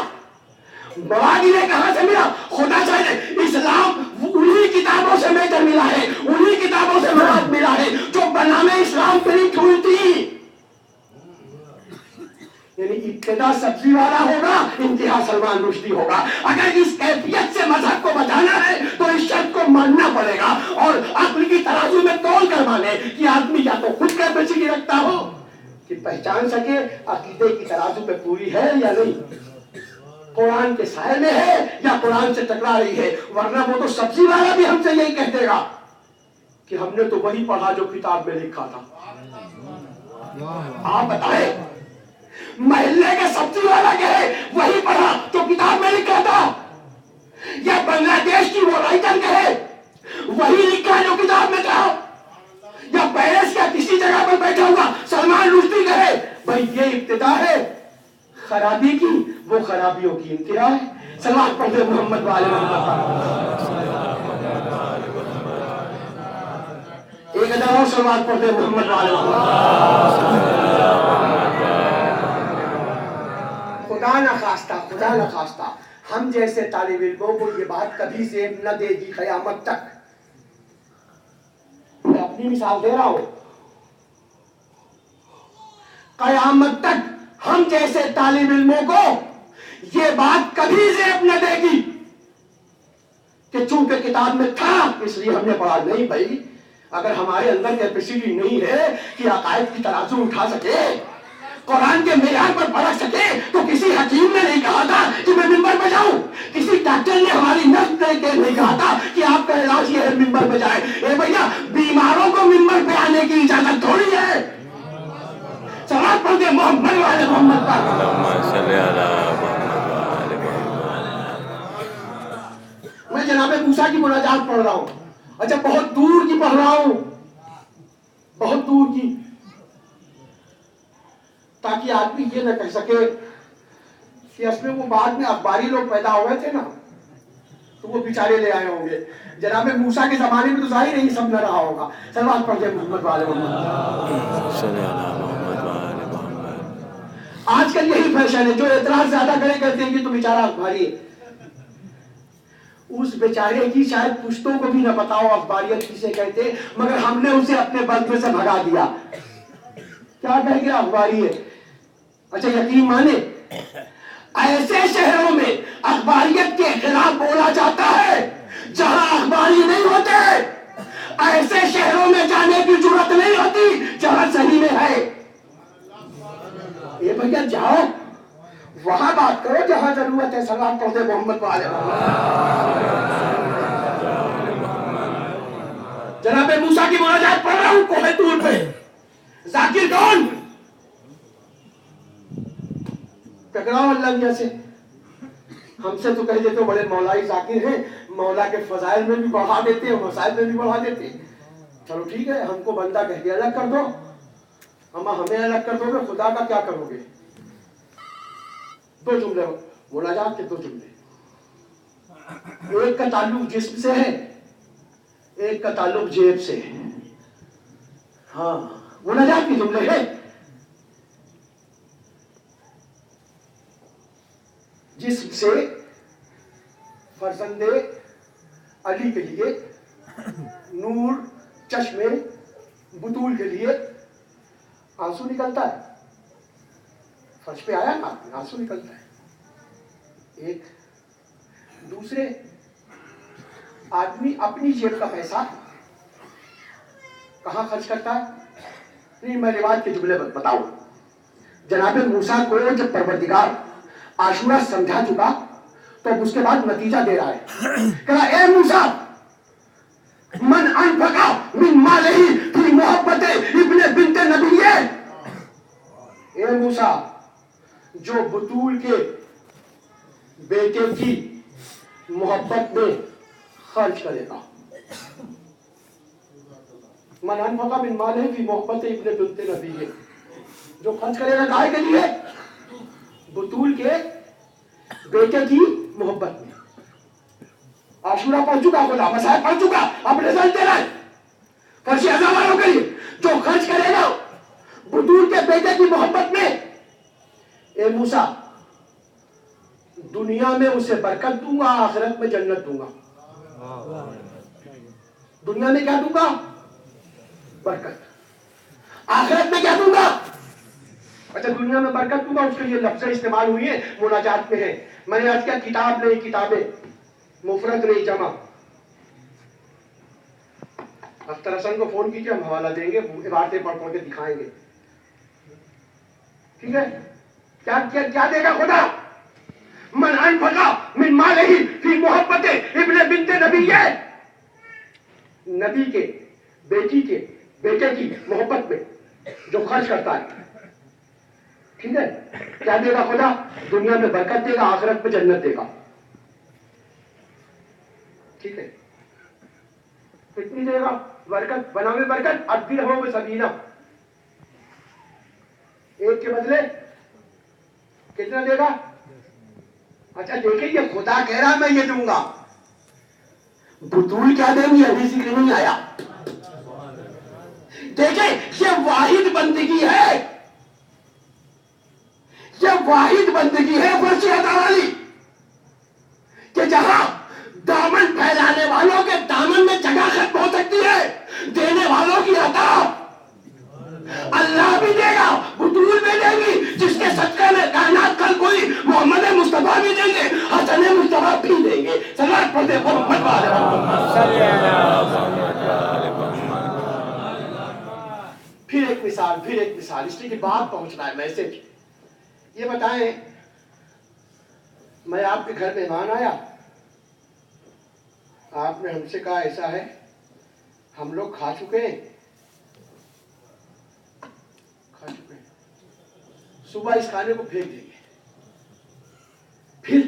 बवागी ने कहां से मिला? खुदा चाहे इस्लाम उन्हीं किताबों से मेटर मिला है, उन्हीं किताबों से मवाद मिला है जो बनामे इस्लाम पे नहीं हुई थी। यानी इब्तिदा सब्जी वाला होगा, इंतहा सलमान रुश्दी होगा। अगर इस कैफियत से मजहब को बचाना है तो इस शर्त को मानना पड़ेगा और अक्ल की तराजू में तौल कर माने कि आदमी या तो खुद कैपेसिटी रखता हो कि पहचान सके अकीदे की तराजू पे पूरी है या नहीं, कुरान के साए में है या कुरान से टकरा रही है। वरना वो तो सब्जी वाला भी हमसे यही कह देगा कि हमने तो वही पढ़ा जो किताब में लिखा था। आप बताए, महल्ले के सब्जी वाला कहे वही पढ़ा जो किताब में लिखा था, या बांग्लादेश की वो राइटर कहे वही लिखा जो किताब में था, या पेरिस का किसी जगह पर बैठा हुआ सलमान रुश्दी कहे भाई ये इब्तिदा है खराबी की, वो खराबियों की इंतहा है। सलमान पढ़े मोहम्मद वाले मोहम्मद, एक हजार और सलमान पढ़े मोहम्मद वाले मोहम्मद। खुदा न खास्ता हम जैसे तालिब इल्मों को ये बात कभी ज़ेब न देगी क़यामत तक। मैं अपनी मिसाल दे रहा हूं, क़यामत तक हम जैसे तालिब इल्मों को ये बात कभी ज़ेब न देगी कि चूंकि किताब में था इसलिए हमने पढ़ा। नहीं भाई, अगर हमारे अंदर कैपेसिटी नहीं है कि अकायद की तराजू उठा सके, कुरान के मेयार पर परख सके, तो किसी हकीम ने नहीं कहा था कि मैं मिंबर पे जाऊं, किसी डॉक्टर ने हमारी नस देख के नहीं कहा था कि आपका इलाज ये है मिंबर पे जाए। ए भैया, बीमारों को मिंबर पे आने की इजाजत थोड़ी है। सलात पढ़ते मोहम्मद वाले मोहम्मद पर। मैं जनाबे मूसा की मुनाजात पढ़ रहा हूं, अच्छा बहुत दूर की पढ़ रहा हूं, बहुत दूर की, ताकि आदमी ये न कह सके कि असमें वो बाद में अखबारी लोग पैदा हुए थे ना तो वो बेचारे ले आए होंगे। जनाबे मूसा के जमाने में तो जाहिर नहीं सब न रहा होगा। सलवात पढ़ के मोहम्मद वाले मोहम्मद। आजकल यही फैशन है, जो एतराज ज्यादा करे कहते हैं कि तो बेचारा अखबारी है। उस बेचारे की शायद पुश्तों को भी न पता हो अखबारियत किसे कहते, मगर हमने उसे अपने बल्ब में से भगा दिया। क्या कह गया? अखबारी है। अच्छा यकीन माने, ऐसे शहरों में अखबारियत के खिलाफ बोला जाता है जहां अखबारी नहीं होते, ऐसे शहरों में जाने की जरूरत नहीं होती जहां सही में है। ये भैया जाओ वहां बात करो जहां जरूरत है। सलाम पढ़ते मोहम्मद वाले जनाबे मूसा की मुनाजात पढ़ रहा हूं कोहे तूर पे। जाकिर कौन? टकराओ अल्लाह से। हमसे तो कह देते बड़े मौलाई जाकिर हैं, मौला के फजाइल में भी बढ़ा देते हैं, मसाइल में भी बढ़ा देते हैं। चलो ठीक है, हमको बंदा कह के अलग कर दो, हमें अलग कर दोगे, खुदा का क्या करोगे? 2 जुमले मुनाजात के, 2 जुमले। एक का ताल्लुक जिस्म से है, एक का ताल्लुक जेब से है। हाँ, मुनाजात के जुमले है। जिस्म से फरजंदे अली के लिए, नूर चश्मे बुतूल के लिए आंसू निकलता है। फर्श पे आया ना, आंसू निकलता है। एक दूसरे आदमी अपनी जेब का पैसा कहां खर्च करता है? नहीं, मैं रिवाज के जुमले बताऊं। जनाबे मूसा को जब परवरदिगार आशुरा समझा चुका तो अब उसके बाद नतीजा दे रहा है। कहा ए मूसा, मन अनफका मिन मालिही फी मोहब्बते इब्ने बिन्ते नबिय्ये। ए मूसा, जो बतूल के बेटे की मोहब्बत में खर्च करेगा, मन अनफका मिन मालिही फी मोहब्बते इब्ने बिन्ते नबिय्ये, जो खर्च करेगा गाय के लिए बतूल के बेटे की मोहब्बत में। आशूरा पढ़ चुका, खुदा मसाइब पढ़ चुका, अब रिजल्ट दे रहा है फर्शी अज़ा वालों के लिए। जो खर्च करेगा बतूल के बेटे की मोहब्बत में, ए मूसा, दुनिया में उसे बरकत दूंगा, आखिरत में जन्नत दूंगा। दुनिया में क्या दूंगा? बरकत। आखिरत में क्या दूंगा? अच्छा, दुनिया में बरकत दूंगा, उसके लिए लफ्ज़ इस्तेमाल हुई है, मुनाजात में है। मैंने आज क्या, किताब नहीं, किताबें, मुफरत नहीं, जमा। अख्तर हसन को फोन कीजिए, हम हवाला देंगे, इबारतें पढ़ पढ़ के दिखाएंगे। ठीक है? क्या क्या क्या देगा खुदा? मन अनफका मिन मालिही फी मोहब्बते इब्ने बिन्ते नबिय्ये, नबी के बेटी के बेटे की मोहब्बत में जो खर्च करता है, ठीक है, क्या देगा खुदा? दुनिया में बरकत देगा, आखिरत में जन्नत देगा। ठीक है? कितनी देगा बरकत? बनावे बरकत अद्दिरहम में सबीना, एक के बदले कितना देगा? अच्छा देखिए, ये खुदा कह रहा मैं ये दूंगा, बतूल क्या देंगी अभी जिक्र नहीं आया। देखिए, ये वाहिद बंदगी है, ये वाहिद बंदगी है फर्शी अदा वाली, कि जहां दामन फैलाने वालों के दामन में जगह खत्म हो सकती है, देने वालों की अता अल्लाह भी देगा, बतूल भी देगी, जिसके सदक़े में कायनात कल कोई मोहम्मद मुस्तफा भी देंगे, हसन मुस्तफा भी देंगे। सलात पढ़ते फिर एक मिसाल, इसलिए की बात पहुंच रहा है मैसेज। ये बताएं, मैं आपके घर मेहमान आया, आपने हमसे कहा ऐसा है, हम लोग खा चुके हैं, सुबह इस खाने को फेंक देंगे, फिर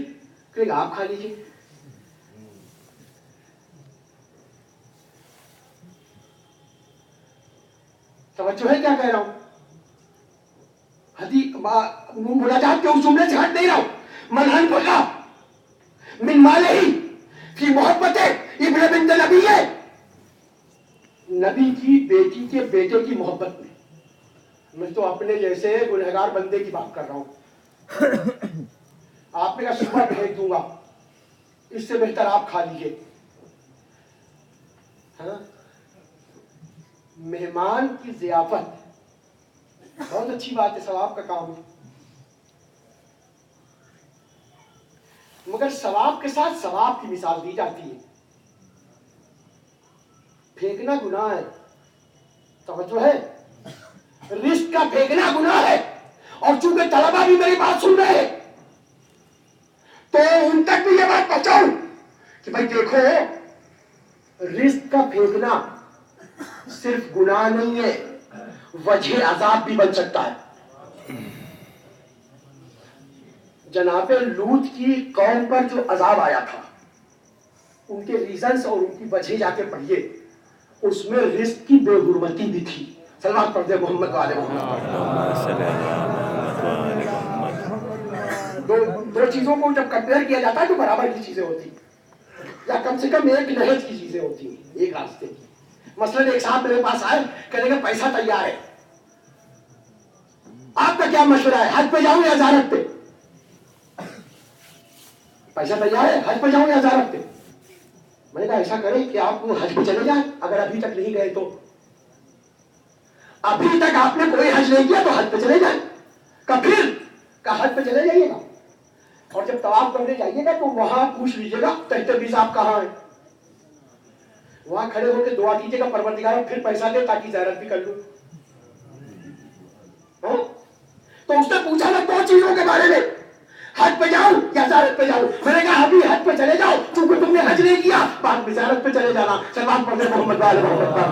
कहेंगे आप खा लीजिए। तवज्जो है क्या कह रहा हूं? मुनाजात के उस जुमले से हट नहीं रहा हूं। मन अनफका मिन मालिही फी मोहब्बते इब्ने बिन्ते नबिय्ये, नबी की बेटी के बेटे की मोहब्बत में। मैं तो अपने जैसे गुनहगार बंदे की बात कर रहा हूं। आपने कहा सुबह भेज दूंगा, इससे बेहतर आप खा लीजिए। हाँ? मेहमान की जियाफत बहुत अच्छी बात है, सवाब का काम है, मगर सवाब के साथ सवाब की मिसाल दी जाती है। फेंकना गुनाह है, तवज्जो है, रिस्क का फेंकना गुनाह है। और चूंकि तलबा भी मेरी बात सुन रहे हैं, तो उन तक भी ये बात पहुंचाऊं कि भाई देखो, रिस्क का फेंकना सिर्फ गुनाह नहीं है, वजह अजाब भी बन सकता है। जनाबे लूत की कौम पर जो अजाब आया था, उनके रीजंस और उनकी वजह जाके पढ़िए, उसमें रिस्क की बेहुरमती भी थी। सलावत पढ़ दे मोहम्मद वाले दो चीजों को जब कंपेयर किया जाता है तो बराबर की चीजें होती, या कम से कम एक नहज की चीजें होती हैं, एक रास्ते की। मसलन एक साहब मेरे पास आए, कहने का पैसा तैयार है, आपका क्या मशवरा है, हज पे जाऊं या ज़ियारत पे? पैसा तैयार है, हज पे जाऊं या ज़ियारत पे? मैंने कहा ऐसा करें कि आप हज पे चले जाएं, अगर अभी तक नहीं गए तो। अभी तक आपने कोई हज नहीं किया तो हज पे चले जाएं। फिर का हज पे चले जाइएगा, और जब तवाफ करने जाइएगा तो वहां पूछ लीजिएगा तहते साहब कहाँ है, वहां खड़े होकर दुआ कीजिएगा परवरदिगार फिर पैसा दे ताकि ज़ियारत भी कर लूं। तो उसने पूछा ना दो चीजों के बारे में, हज पे जाऊं या ज़ियारत पे जाऊं? मैंने कहा अभी हज पे चले जाओ, क्योंकि तुमने हज नहीं किया, बाद में ज़ियारत पे चले जाना। सलाम पढ़े मोहम्मद वाले मोहम्मद पर।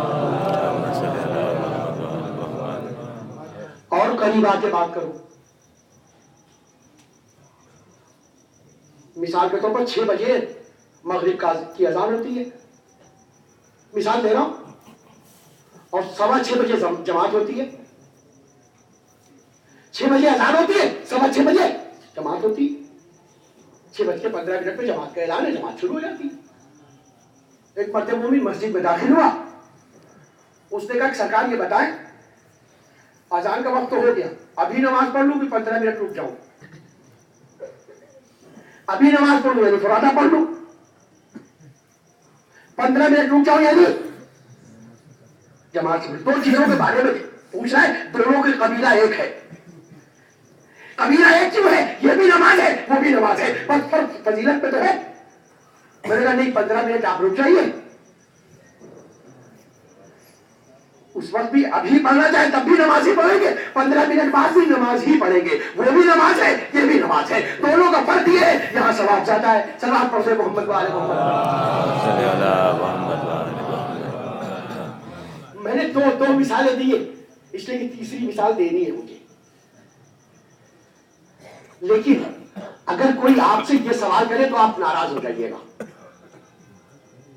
और करीब आके बात करूं, मिसाल के तौर पर 6 बजे मगरिब की अजान होती है, मिसाल दे रहा हूं, और 6:15 बजे जमात होती है। 6 बजे अजान होती है, 6:15 बजे जमात होती है। 6:15 पे जमात का ऐलान है, जमात शुरू हो जाती है। एक मर्द मोमिन मस्जिद में दाखिल हुआ, उसने कहा सरकार ये बताएं, अजान का वक्त तो हो गया, अभी नमाज पढ़ लूं कि 15 मिनट रुक जाऊं? अभी नमाज पढ़ लूं यानी फुराना पढ़ लूं, 15 मिनट रुक जाऊं यानी जमात से? दो चीजों के बारे में पूछ रहा है, दोनों की कबीला एक है। कबीला एक क्यों है? ये भी नमाज है, वो भी नमाज है, बस फर्क फजीलत पे तो है। मैंने कहा नहीं, 15 मिनट आप रुक जाइए, उस वक्त भी अभी पढ़ना चाहे तब भी नमाज ही पढ़ेंगे, 15 मिनट बाद भी नमाज ही पढ़ेंगे, वो भी नमाज है, ये भी नमाज है। दोनों का फर्क ये है, यहाँ सवाब ज्यादा है। सलाम पढ़े मोहम्मद वाले मोहम्मद। मैंने दो मिसालें दी है, इसलिए कि तीसरी मिसाल देनी है मुझे। लेकिन अगर कोई आपसे ये सवाल करे तो आप नाराज हो जाइएगा,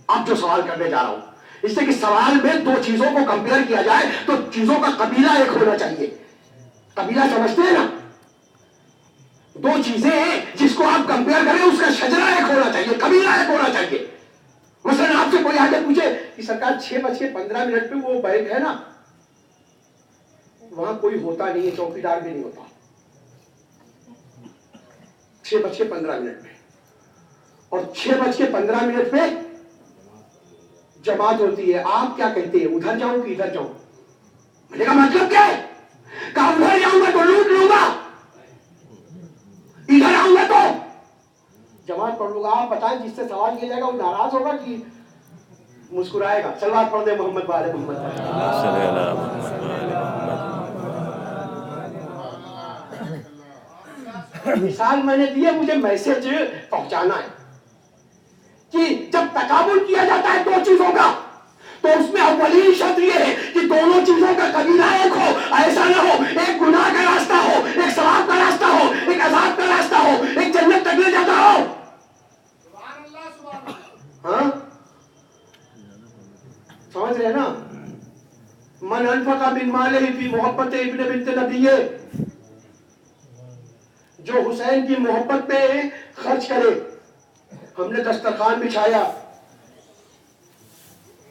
आप जो सवाल करने जा रहा हूं, इसलिए कि सवाल में दो चीजों को कंपेयर किया जाए तो चीजों का कबीला एक होना चाहिए। कबीला समझते हैं ना? दो चीजें जिसको आप कंपेयर करें उसका शजरा एक होना चाहिए, कबीला एक होना चाहिए। मसलन आपसे कोई आके पूछे कि सरकार 6:15 पे वो बैंक है ना, वहां कोई होता नहीं है, चौकीदार भी नहीं होता 6:15 पे, और 6:15 पे जमात होती है। आप क्या कहते हैं, उधर जाऊं कि इधर जाऊं? मैंने कहा मतलब क्या है? कहा उधर जाऊंगा तो लूट लूंगा, इधर आऊंगा तो जमात पढ़ लूंगा। आप बताएं, जिससे सवाल किया जाएगा वो नाराज होगा कि मुस्कुराएगा? सलवात पढ़ दे मोहम्मद वाले मोहम्मद। मिसाल मैंने दी है, मुझे मैसेज पहुंचाना है कि जब तकाबुल किया जाता है दो चीजों का, तो उसमें अव्वली शर्त यह है कि दोनों चीजों का कबीला एक हो। ऐसा ना हो एक गुनाह का रास्ता हो, एक सवाब का रास्ता हो, एक अजाब का रास्ता हो, एक जन्नत तक ले जाता हो। हाँ, समझ रहे ना? मन अनफका बिन मालिही फी मोहब्बत इब्न बिन्त नबी, जो हुसैन की मोहब्बत पे खर्च करे। हमने दस्तरखान बिछाया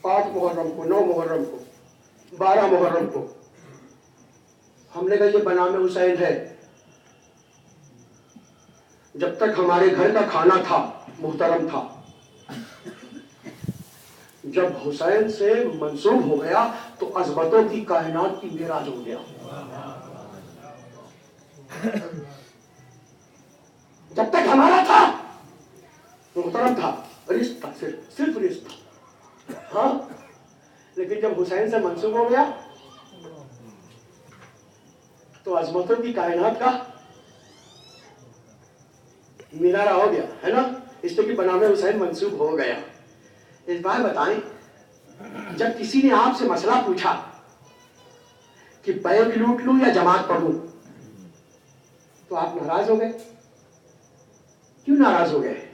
8 मुहर्रम को, 9 मुहर्रम को, 12 मुहर्रम को। हमने कहा ये बनामे हुसैन है। जब तक हमारे घर का खाना था मुहतरम था, जब हुसैन से मंसूब हो गया तो अजमतों की कायनात की मेराज हो गया। जब तक हमारा था मुहतरम था, रिश्ता सिर्फ रिश्ता। हाँ, लेकिन जब हुसैन से मंसूब हो गया तो अजमतों की कायनात का मीनारा हो गया, है ना? इसलिए कि बनामे हुसैन मंसूब हो गया। इस बार बताएं, जब किसी ने आपसे मसला पूछा कि बैंक लूट लूं या जमात पढ़ूं, तो आप नाराज हो गए। क्यों नाराज हो गए?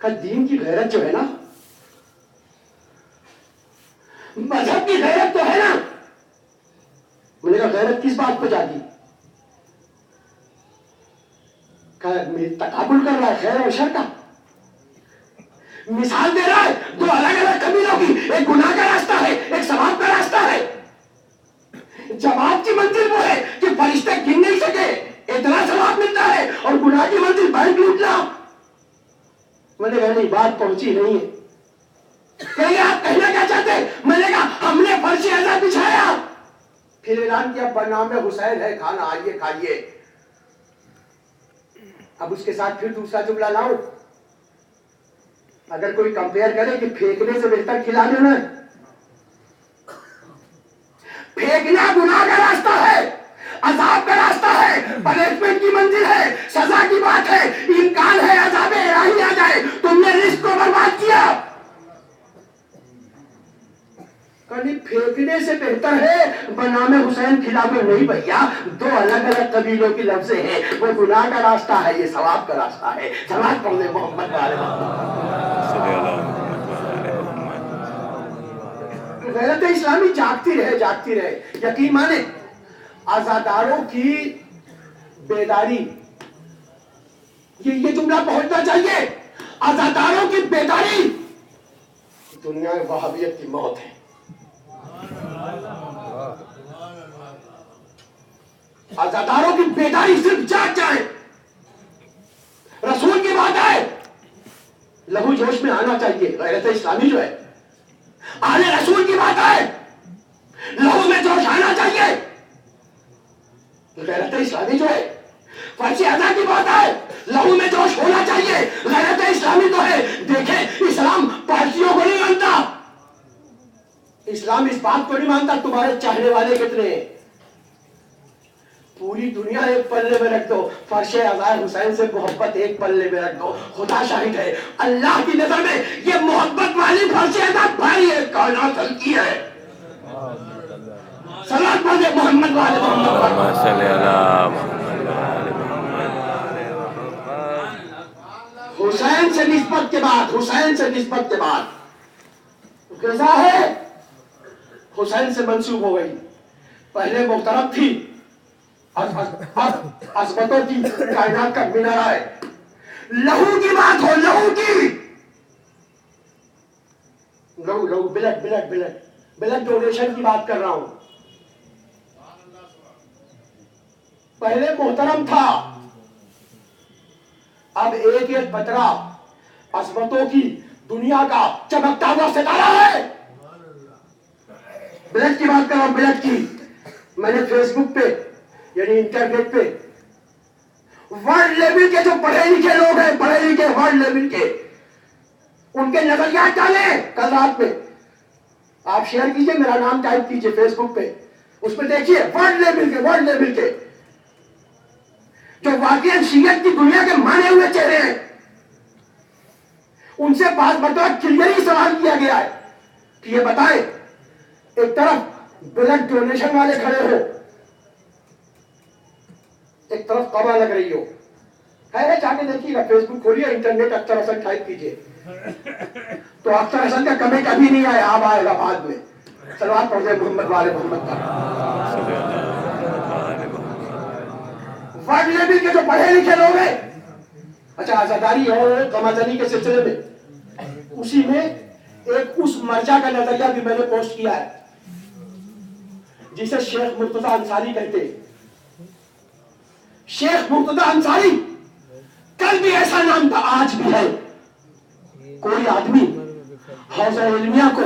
का दीन की गैरत जो है ना, मजहब की गैरत तो है ना। मैंने कहा गैरत किस बात पे जाती? तकाबुल कर रहा है खैर और शर का, मिसाल दे रहा है दो अलग अलग कबीलों की, एक गुनाह का रास्ता है, एक सवाब का रास्ता है। जमात की मंजिल वो है कि फरिश्ते गिन नहीं सके, इतना सवाब मिलता है, और गुनाह की मंजिल बैंक लूटना। मैंने कहा नहीं, बात पहुंची नहीं है। कहिए आप कहना क्या चाहते? मैंने कहा हमने फर्श अज़ा बिछाया, फिर ऐलान किया बनामे हुसैन है, खाना आइए खाइए। अब उसके साथ फिर दूसरा जुमला लाऊं, अगर कोई कंपेयर करे कि फेंकने से बेहतर खिला देना है। फेंकना गुनाह का रास्ता है, अजाब का रास्ता है, पनिशमेंट की मंजिल है, सजा की बात है, इम्कान है अजाब इलाही आ जाए। तुमने रिस्क को बर्बाद किया। कहीं फेंकने से बेहतर है बनामे हुसैन खिलाफे नहीं भैया, दो अलग अलग कबीलों की लफ्ज़ें हैं। वो गुनाह का रास्ता है, ये सवाब का रास्ता है। सलात पढ़ ले मोहम्मद वाले गैरत इस्लामी जागती रहे, जागती रहे। यकीन माने आजादारों की बेदारी, ये जुमला पहुंचना चाहिए। आजादारों की बेदारी दुनिया में वहाबियत की मौत है। आजादारों की बेदारी सिर्फ जाग जाए, रसूल की बात आए, लहू जोश में आना चाहिए। गैरत इस्लामी जो है, आले रसूल की बात आए, लहू में जोश आना चाहिए। गैरत इस्लामी जो है, फर्जी अदा की बात आए, लहू में जोश होना चाहिए। गैरत इस्लामी तो है, देखे इस्लाम पार्टियों को नहीं मानता, इस्लाम इस बात को नहीं मानता तुम्हारे चाहने वाले कितने हैं। पूरी दुनिया एक पल्ले में रख दो, फर्शे अज़ार हुसैन से मोहब्बत एक पल्ले में रख दो। खुदा शाहिद है, अल्लाह की नजर में ये मोहब्बत वाली फर्शे अज़ार भारी है, कायनात हल्की है। सलात पढ़े मोहम्मद वाले मोहम्मद। हुसैन से निस्बत के बाद, हुसैन से निस्बत के बाद कैसा है? हुसैन से मंसूब हो गई। पहले मुख्तरब थी, अजमतों की कायनात का मीनारा है। लहू की बात हो, लहू की, लहू लहू blood blood blood blood donation की बात कर रहा हूं। पहले मोहतरम था, अब एक एक बतरा अजमतों की दुनिया का चमकता हुआ सितारा है। ब्लड की बात कर रहा हूं, ब्लड की। मैंने फेसबुक पे यानी इंटरनेट पे वर्ल्ड लेवल के जो पढ़े लिखे लोग हैं, पढ़े लिखे वर्ल्ड लेवल के, उनके नजरियात डाले कल रात में। आप शेयर कीजिए, मेरा नाम टाइप कीजिए फेसबुक पे, उस पर देखिए वर्ल्ड लेवल के, वर्ल्ड लेवल के जो वाकई शीयत की दुनिया के माने हुए चेहरे हैं, उनसे बात मरतबा क्लियरली सवाल किया गया है कि ये बताएं, एक तरफ ब्लड डोनेशन वाले खड़े हो, एक तरफ कमा लग रही हो, है जाके देखिएगा, फेसबुक खोलिए, इंटरनेट अख्तर हसन टाइप कीजिए, तो अख्तर हसन का कमी कभी नहीं आया, अब आएगा बाद में। सलवात पढ़ दे मोहम्मद वाले मोहम्मद का। वर्ल्ड लेवल के जो पढ़े लिखे लोग हैं, अच्छा आजादारी और कमाजनी के सिलसिले में उसी में एक उस मर्जा का नजरिया भी मैंने पोस्ट किया है जिसे शेख मुर्तजा अंसारी कहते हैं। शेख मुर्तजा अंसारी, कल भी ऐसा नाम था, आज भी है। कोई आदमी हौज़ा इल्मिया को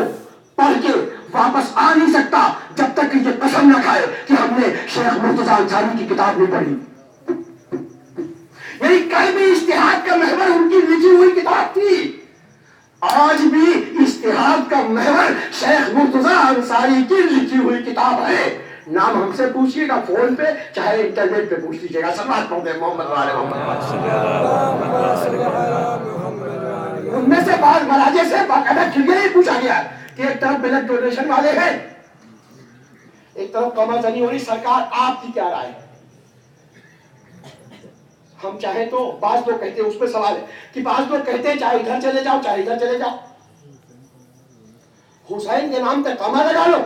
पढ़ के वापस आ नहीं सकता जब तक कि ये कसम न खाए कि हमने शेख मुर्तजा अंसारी की किताब नहीं पढ़ी। यही कल भी इस्तिहाद का महवर उनकी लिखी हुई किताब थी, आज भी इस्तिहाद का महवर शेख मुर्तजा अंसारी की लिखी हुई किताब है। नाम हमसे पूछिएगा फोन पे, चाहे इंटरनेट पे पूछ लीजिएगा। सलात पढ़ दे मोहम्मद वाले मोहम्मद। उनमें से बाद मराजे से बाकायदा क्लियर पूछा गया कि एक तरफ ब्लड डोनेशन वाले हैं, एक तरफ कमाजनी हो रही, सरकार आपकी क्या राय है? हम चाहे तो, बाज लोग कहते हैं, उसमें सवाल है कि बाज लोग कहते हैं चाहे इधर चले जाओ चाहे इधर चले जाओ, हुसैन के नाम पे कमा लगा लो,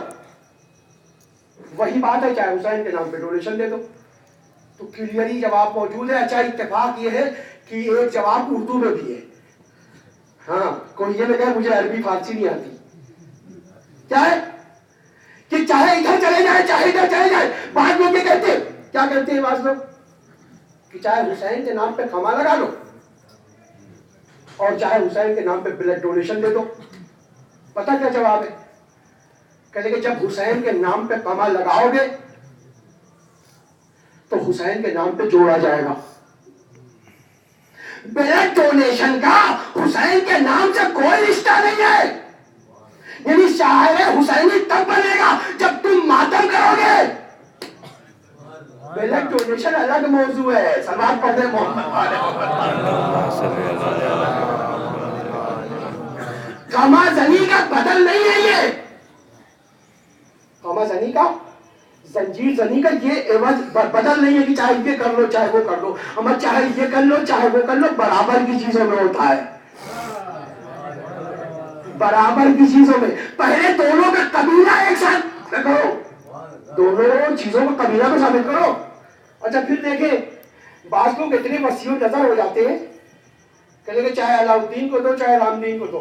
वही बात है, चाहे हुसैन के नाम पे डोनेशन दे दो। तो क्लियरली जवाब मौजूद है। अच्छा इत्तेफाक ये है कि एक जवाब उर्दू में भी है। हाँ, कोई ये लगा मुझे अरबी फारसी नहीं आती, क्या है कि चाहे इधर चले जाए चाहे इधर चले जाए। बाद लोग ये कहते क्या कहते हैं बाद लोग कि चाहे हुसैन के नाम पे कमा लगा लो और चाहे हुसैन के नाम पे ब्लड डोनेशन दे दो। पता क्या जवाब है? कहते कि जब हुसैन के नाम पे कमा लगाओगे तो हुसैन के नाम पे जोड़ा जाएगा। ब्लड डोनेशन का हुसैन के नाम से कोई रिश्ता नहीं है। यानी शायर हुसैनी तब बनेगा जब तुम मातम करोगे। ब्लड डोनेशन अलग मौजू है, सलात पढ़ने मोहम्मद वाले कमाजनी का बदल नहीं है ये, कमाजनी का जंजीर जनी का ये एवज बदल नहीं है कि चाहे ये कर लो चाहे वो कर लो, हम चाहे ये कर लो चाहे वो कर लो, बराबर की चीजों में होता है, बराबर की चीजों में। पहले दोनों का कबीला एक साथ करो, दोनों चीजों को कबीला में शामिल करो। अच्छा फिर देखें बात लोग इतने वसीओ नजर हो जाते हैं, कहेंगे चाहे अलाउद्दीन को दो चाहे रामदीन को दो,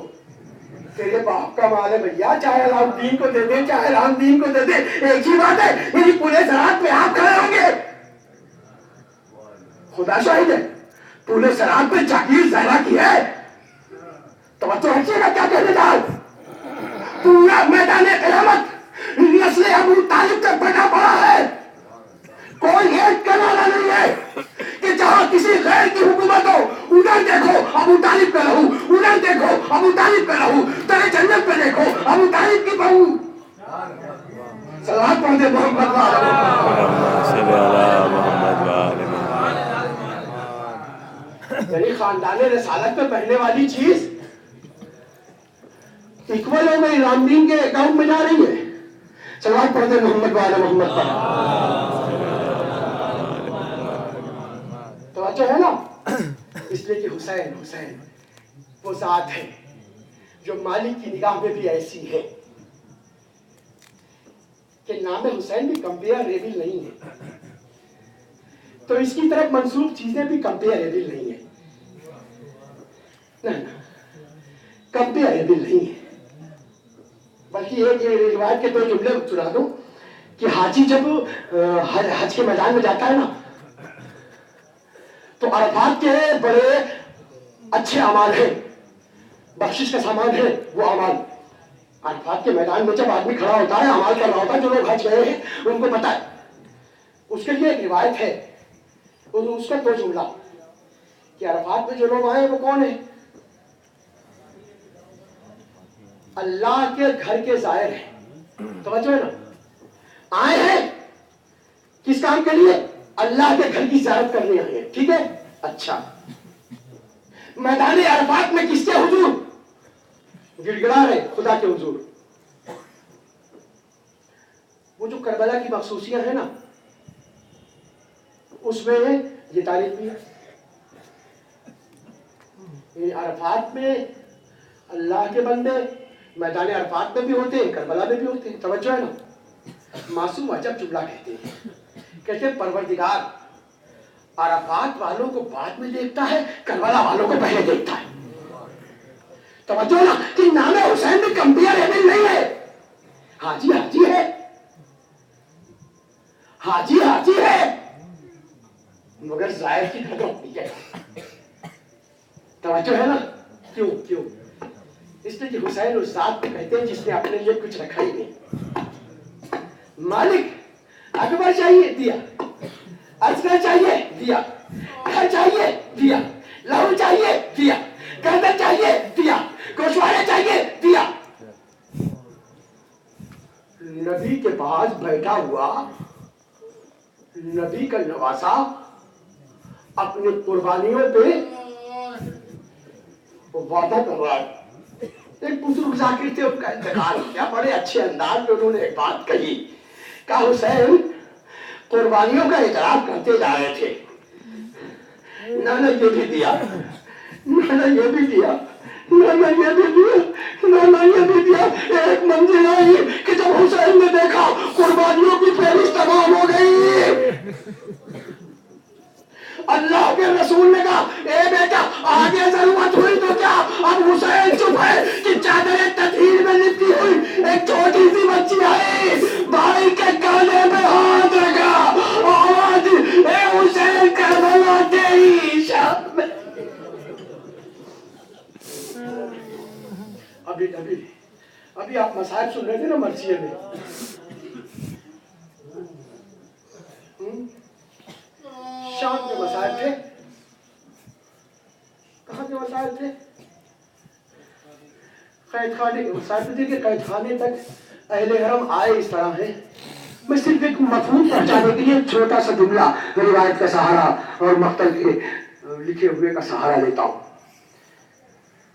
तेरे बाप का माल है भैया, चाहे अलाउद्दीन को दे दे चाहे रामदीन को दे दे, एक ही बात है, यदि पूरे सरात पे आप खड़े होंगे, खुदा शाहिद है, पूरे सरात पे जागीर जहरा की है, तो बच्चों हंसिएगा क्या कहने जाओ, पूरा मैदान क़यामत नस्ल अबू तालिब तक बना पड़ा है, कोई एक किनारा नहीं है कि जहां किसी गैर की हुकूमत हो, उधर देखो अबू तालिब का लहू, उधर देखो अबू तालिब का लहू, तेरे जन्नत पे देखो अबू तालिब की बहू। सलात पढ़ दे मोहम्मद यानी खानदाने रिसालत पे पहने वाली चीज इक्वल हो गई, रामदीन के अकाउंट में जा रही है। सलात पढ़ दे मोहम्मद वाले मोहम्मद पर, तो अच्छा है ना, इसलिए कि हुसैन हुसैन वो जात है जो मालिक की निगाह में भी ऐसी है कि नाम हुसैन भी कंपेयरेबल नहीं है, तो इसकी तरफ मंसूब चीजें भी कंपेयरेबल नहीं है, ना कंपेयरेबल नहीं है। बल्कि एक रिवायत के दो जुमले सुना दूं कि हाजी जब हज के मैदान में जाता है ना, तो अरफात के बड़े अच्छे अमाल हैं, बख्शिश का सामान है वो अमाल। अरफात के मैदान में जब आदमी खड़ा होता है, अमाल कर रहा होता है, जो लोग हज गए हैं उनको पता है, उसके लिए एक रिवायत है, उसका दो जुमला कि अरफात में जो लोग आए वो कौन है, अल्लाह के घर के जायर हैं, समझो है ना, आए हैं किस काम के लिए, अल्लाह के घर की ज़ियारत करने आए हैं, ठीक है। अच्छा मैदान अरफात में किसके हुजूर गिड़गिड़ा रहे, खुदा के हुजूर। वो जो करबला की मखसूसियां है ना, उसमें ये तारीफ भी है, अरफात में अल्लाह के बंदे मैदान अरफात में भी होते हैं, करबला में भी होते हैं, तवज्जो है ना। मासूम अजब जुमला कहते हैं, कहते हैं परवरदिगार अरफात वालों को बाद में देखता है, करबला वालों को पहले देखता है। तवज्जो ना कि नाम हुसैन भी कंपेयरेबल नहीं है, हाजी हाजी है, हाजी हाजी है, मगर जाहिर की कदर नहीं है। तवज्जो है ना, क्यों क्यों, इसलिए कि हुसैन उस जात को कहते हैं जिसने अपने लिए कुछ रखा ही नहीं। मालिक अकबर चाहिए दिया, असगर चाहिए दिया, घर चाहिए दिया, लहू चाहिए दिया, गर्दन चाहिए दिया, गोशवारे चाहिए दिया। नबी के पास बैठा हुआ नबी का नवासा अपनी कुर्बानियों पे वादा कर रहा है। एक बुजुर्ग जाकिर थे, उनका इंतकाल हो गया, बड़े अच्छे अंदाज में उन्होंने एक बात कही, कहा हुसैन कुर्बानियों का इकरार करते जा रहे थे, नाना ये भी दिया, नाना ये भी दिया, नाना ये भी दिया, नाना ये भी दिया। एक मंजिल आई कि जब हुसैन ने देखा कुर्बानियों की फहरिस्त तमाम हो गई, अल्लाह के रसूल ने कहा ए बेटा आगे जरूरत हुई तो क्या, अब हुसैन चुप है कि चादर तदहीर में लिपटी हुई एक छोटी सी बच्ची आई, भाई के काने पे हाथ रखा, आवाज ए हुसैन करबला तेरी शान में। अभी अभी अभी आप मसाइब सुन रहे थे ना मर्सिये में, शाम के मसाइल थे, कहाँ के मसाइल थे, कैद खाने के मसाइल थे। देखिए कैद खाने तक अहले हरम आए इस तरह है, मैं सिर्फ सिर्फ एक मफहूम पहुंचाने के लिए एक छोटा सा जुमला रिवायत का सहारा और मक्तल के लिखे हुए का सहारा लेता हूं।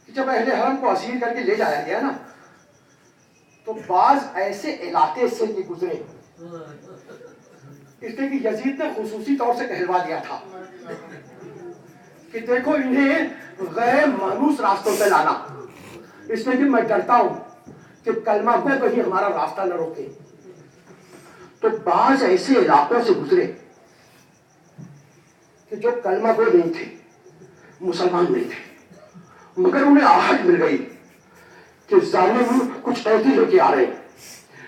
जब अहले हरम को असीर करके ले जाया गया ना, तो बाज ऐसे इलाके से भी गुजरे इसलिए कि यजीद ने खुसूसी तौर से कहलवा दिया था कि देखो इन्हें गैर मानूस रास्तों से लाना, इसलिए कि मैं डरता हूं कि कलमा को कहीं हमारा रास्ता न रोके। तो बाज ऐसे इलाकों से गुजरे कि जो कलमा को नहीं थे, मुसलमान नहीं थे, मगर उन्हें आहट मिल गई कि जालिम कुछ कैदी लेके आ रहे।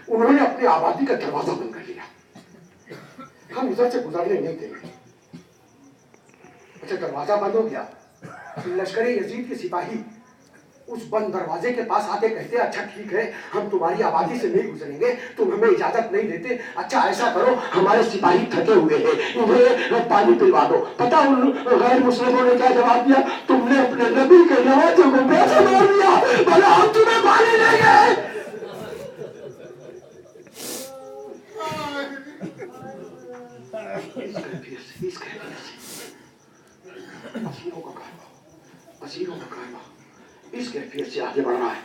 उन्होंने अपनी आबादी का दरवाजा बंद कर लिया, हम इधर से गुजरने नहीं देंगे। अच्छा, दरवाजा बंद हो गया। लश्करे यजीद के सिपाही उस बंद दरवाजे के पास आके कहते, अच्छा ठीक है, हम तुम्हारी आबादी से नहीं गुजरेंगे, तुम हमें इजाजत नहीं देते। अच्छा ऐसा करो, हमारे सिपाही थके हुए हैं, इन्हें पानी पिलवा दो। पता उन गैर मुस्लिमों ने क्या जवाब दिया? तुमने अपने नबी के नवाजों को कैसे मार दिया, भला हम तुम्हें पानी देंगे? इस कैफियत से आगे बढ़ना है।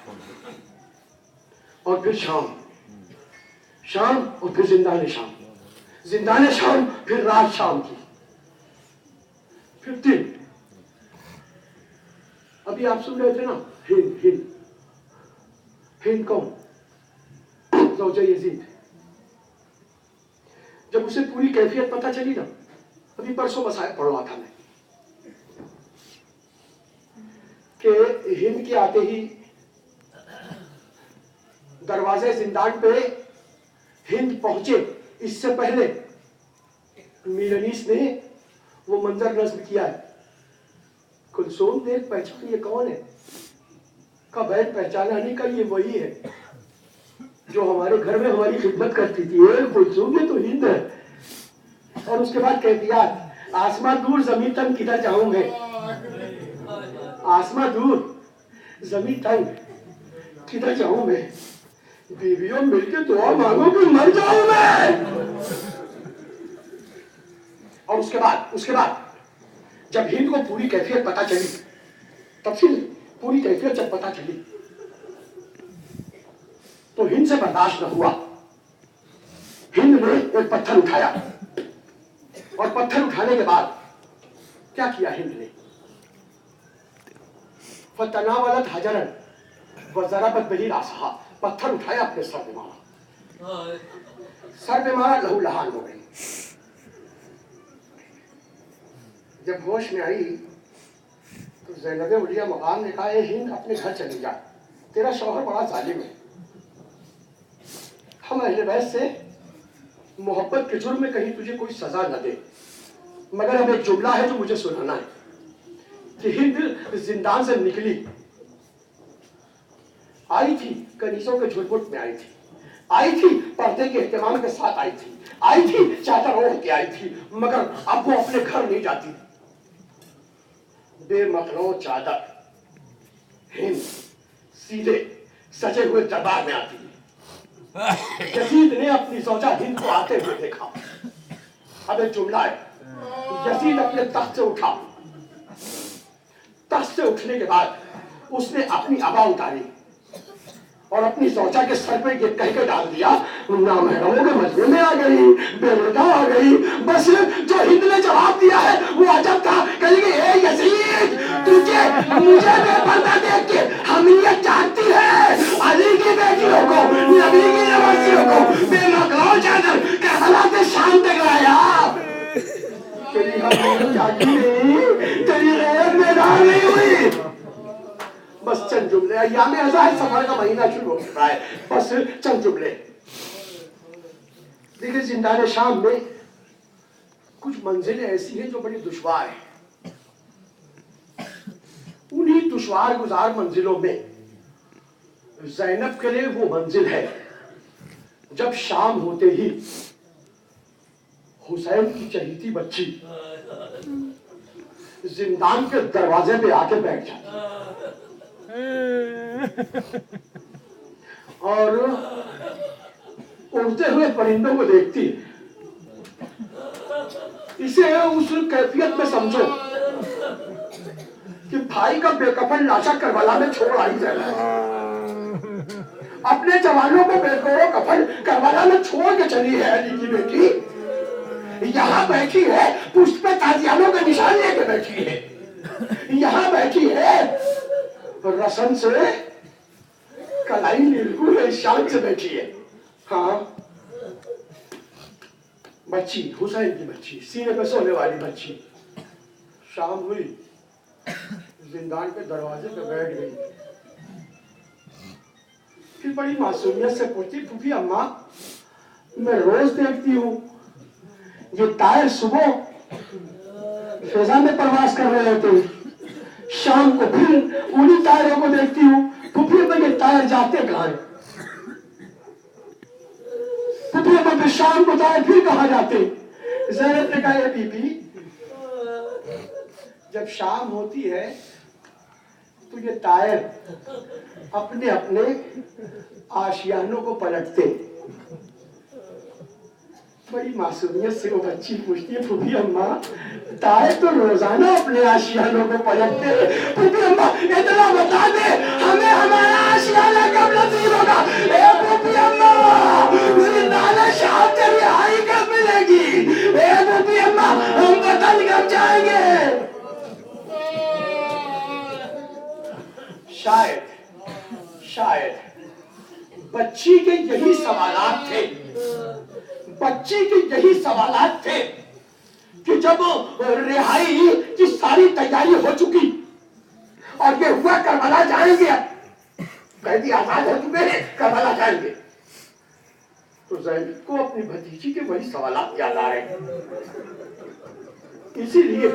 और फिर शाम और फिर जिंदाने शाम, फिर रात शाम की, फिर दिन। अभी आप सुन रहे थे ना, हिंद कौन? ज़ौजा यजीद। जब उसे पूरी कैफियत पता चली ना, अभी परसों मसाइल पढ़ रहा था मैं कि हिंद के आते ही दरवाजे जिंदान पे हिंद पहुंचे, इससे पहले मीर अनीस ने वो मंजर नस्ब किया है। कुलसूम देख पहचान, ये कौन है? का बैठ पहचाना नहीं, का ये वही है जो हमारे घर में हमारी खिदमत करती थी। ये कुलसूम, ये तो हिंद है। और उसके बाद कैफियत, आसमां दूर जमीन तक किधर जाऊंगे, आसमां दूर जमीन तक किधर जाऊं मैं, बीवियों मिलके दुआ मांगो कि मर जाऊं मैं। और उसके बाद जब हिंद को पूरी कैफियत पता चली, तफसील पूरी कैफियत जब पता चली, तो हिंद से बर्दाश्त न हुआ। हिंद ने एक पत्थर उठाया, और पत्थर उठाने के बाद क्या किया हिंद ने? फतनावलत हजरन वज़रबत बिही रासहा, पत्थर उठाया, अपने सर पे मारा, लहू लहान हो गई। जब होश में आई तो ज़ैनब उलिया मकाम ने कहा, ए हिंद, अपने घर चली जा, तेरा शौहर बड़ा जालिम है। हम अहले बैत से मोहब्बत के जुर्म में कहीं तुझे कोई सजा न दे, मगर अब एक जुमला है जो मुझे सुनाना है कि हिंद जिंदान से निकली, आई थी कनीसों के झुरमुट में, आई थी पर्दे के एहतमाम के साथ, आई थी चादर ओढ़ के आई थी, मगर अब वो अपने घर नहीं जाती। बेमखनो चादर हिंद सीधे सजे हुए दरबार में आती है। यजीद ने अपनी ज़ौजा हिंद को आते हुए देखा। अब एक जुमला है, यजीद अपने तख्त से उठा, तख्त से उठने के बाद उसने अपनी अबा उतारी और अपनी ज़ौजा के सर पे ये कह के डाल दिया, नामहरमों के मजमे में आ गई, बेवजह आ गई। बस जो हिंद ने जवाब दिया है वो अजब था। कहेगी, ए यजीद, तुझे मुझे बेपर्दा देख के हमीयत चाहती है, अली की बेटियों को, नबी की नवासियों को बेमखनो चादर के हालात शान तक लाया। तेरी हमीयत चाहती नहीं, तेरी गैरत मैदान नहीं हुई। बस चंद जुमले, अय्याम अज़ाह सफर का महीना शुरू हो चुका है, बस चंद जुमले। देखिए, जिंदाने शाम में कुछ मंजिलें ऐसी हैं जो बड़ी दुश्वार है। उन्हीं दुश्वार गुजार मंजिलों में ज़ैनब के लिए वो मंजिल है जब शाम होते ही हुसैन की चहीती बच्ची जिंदान के दरवाजे पे आके बैठ जाती और उड़ते हुए परिंदों को देखती है। इसे उस कैफियत में समझो कि भाई का बेकफन लाशा करबला में छोड़ आई जाए, अपने जवानों को बेकफन कफन करबला में छोड़ के चली है अली की बेटी। यहाँ बैठी है पुष्प पे ताजियानों का निशान लेके बैठी है, यहाँ बैठी है रसन से कलाई नीलू है, शान से बैठी है। हाँ, बच्ची, हुसैन की बच्ची, सीने पे सोने वाली बच्ची। शाम हुई, जिंदान के दरवाजे पे बैठ गई, फिर बड़ी मासूमियत से पूछती, फूफी अम्मा मैं रोज देखती हूँ ये टायर सुबह फिजा में प्रवास कर रहे होते हैं, शाम को फिर उन्हीं टायरों को देखती हूँ, फूफी अम्मा ये टायर जाते कहाँ है? फूफी अम्मा फिर शाम को टायर फिर कहाँ जाते? ज़ैनब ने कहा, बीबी जब शाम होती है तो ये टायर अपने अपने आशियानों को पलटते। बड़ी मासूमियत से वो बच्ची पूछती है, फूफी अम्मा टायर तो रोजाना अपने आशियानों को पलटते, फूफी अम्मा इतना बता दे हमें हमारा आशियाना कब नसीब होगा? ए फूफी अम्मा जिंदाना शाम से रिहाई कब मिलेगी? ए फूफी अम्मा हम वतन कब जाएंगे? शायद बच्ची के यही सवालात थे, बच्ची के यही सवालात थे कि जब रिहाई की सारी तैयारी हो चुकी और ये हुआ करबला जाएंगे, कैदी आजाद हो चुके हैं, करबला जाएंगे, तो ज़ैनब को अपनी भतीजी के वही सवालात याद आ रहे। इसीलिए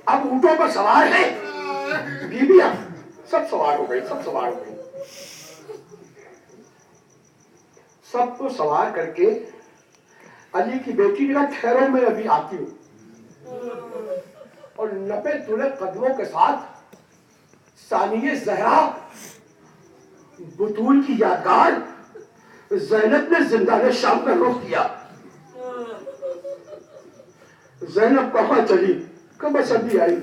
अब ऊँटों पर सवार है बीबियां, सब सवार हो गई, सब सवार हो गई। सबको सवार करके अली की बेटी ने कहा, ठहरो मैं अभी आती हूं, और नपे तुले कदमों के साथ सानिये ज़हरा बुतूल की यादगार ज़ैनब ने जिंदाने शाम में रुख किया। ज़ैनब कहाँ चली? कब बस अभी आई।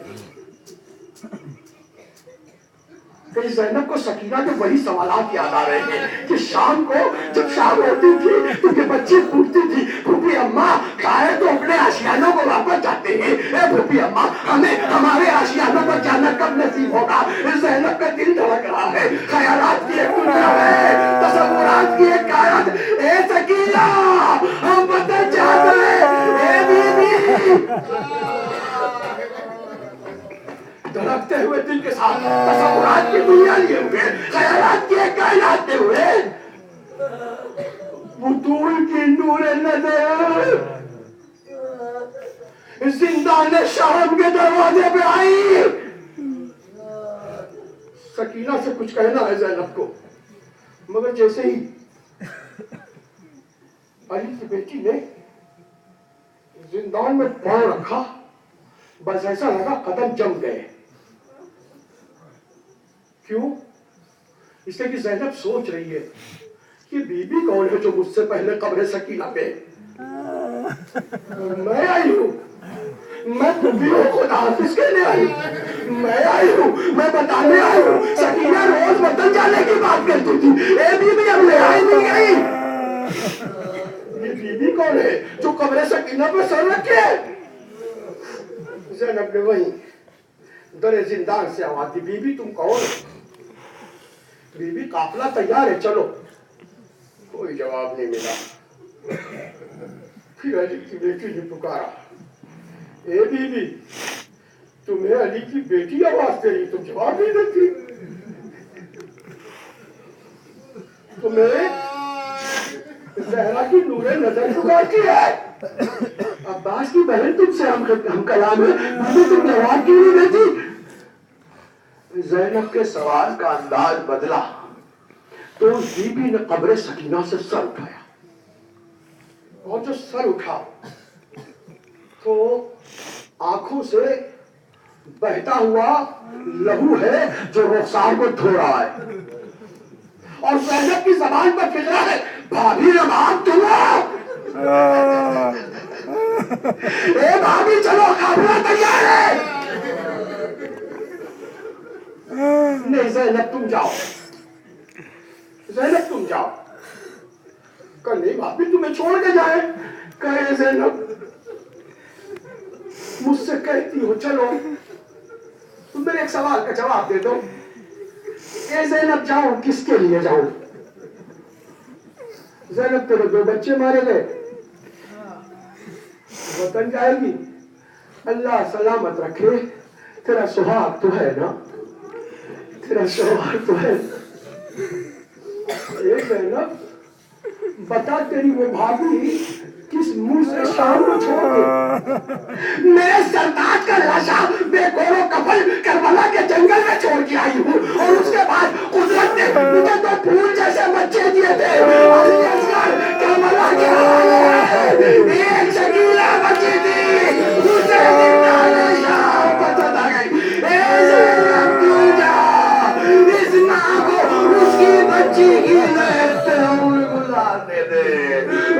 कहीं ज़ैनब को सकीना के वही सवालात याद आ रहे हैं कि शाम को जब शाम होती थी तो ये बच्ची पूछती थी, फूफी अम्मा काहे तो अपने आशियानों को वापस जाते हैं? ए फूफी अम्मा हमें हमारे आशियानों को जाना कब नसीब होगा? ज़ैनब का दिल धड़क रहा है, ख्यालात की एक दुनिया है, तसव्वुरात की एक कायद। ए सकीना हम वतन चाहते हैं, ए बीबी धड़कते हुए दिल के साथ तसव्वुरात की दुनिया लिए हुए, ख्यालात की एक कायनात लिए हुए, बुतूल की नूरे नजर जिंदाने शाम के दरवाजे पे आई। सकीना से कुछ कहना है ज़ैनब को, मगर जैसे ही अली की बेटी ने जिंदान में पांव रखा, बस ऐसा लगा कदम जम गए। क्यों? इसलिए कि ज़ैनब सोच रही है कि बीबी कौन है जो मुझसे पहले कब्र सकीना पे? मैं आई हूँ, मैं फूफी को खुदा हाफिज कहने आई हूँ, मैं आई हूँ, मैं बताने आई हूँ। सकीना रोज वतन जाने की बात करती थी, ए बीबी अब ले आई नहीं गई। ये बीबी कौन है जो कब्र सकीना पे सर रखे? ज़ैनब ने वही दरे जिंदान से आवाज दी, बीबी तुम कौन? बीबी काफिला तैयार है, चलो। कोई जवाब नहीं मिला। फिर अली की बेटी ने पुकारा, ए बीबी तुम्हें अली की बेटी आवाज दे रही, तुम जवाब नहीं देती? तुम्हें ज़हरा की नूरे नजर पुकारती है, अब्बास की बहन तुमसे हम कलाम है, तुम जवाब क्यों नहीं देती? ज़ैनब के सवाल का अंदाज बदला तो बीबी ने कब्र सकीना से सर उठाया, और जो सर उठा तो आंखों से बहता हुआ लहू है जो रुखसार को धो रहा है। और ज़ैनब की जबान पर फिक्रा है, भाभी रबाब तुम हो। ए भाभी चलो, काफिला तैयार है। नहीं ज़ैनब तुम जाओ, ज़ैनब तुम जाओ। कल नहीं भाभी तुम्हें छोड़ के जाए। कहे ज़ैनब मुझसे कहती हो चलो, तुम मेरे एक सवाल का जवाब दे दो। ए ज़ैनब जाऊं किसके लिए जाऊं? ज़ैनब तेरे 2 बच्चे मारे गए, वतन जाएगी, अल्लाह सलामत रखे। तेरा सुहाग तो है ना, तेरा सुहाग तो है। ए ज़ैनब बता तेरी वो भाभी किस मुंह से शाम को छोड़ के मेरे सरताज का लाशा बेकोरो कफल करबला के जंगल में छोड़ के आई हूँ, और उसके बाद कुदरत ने मुझे 2 फूल जैसे बच्चे दिए थे। करबला के हवाले है, एक शकीला बची थी, उसे जिंदा लाशा पसंद आ गई। ए ज़ैनब तू जा, इस माँ को उसकी बच्ची की गुजारने दे।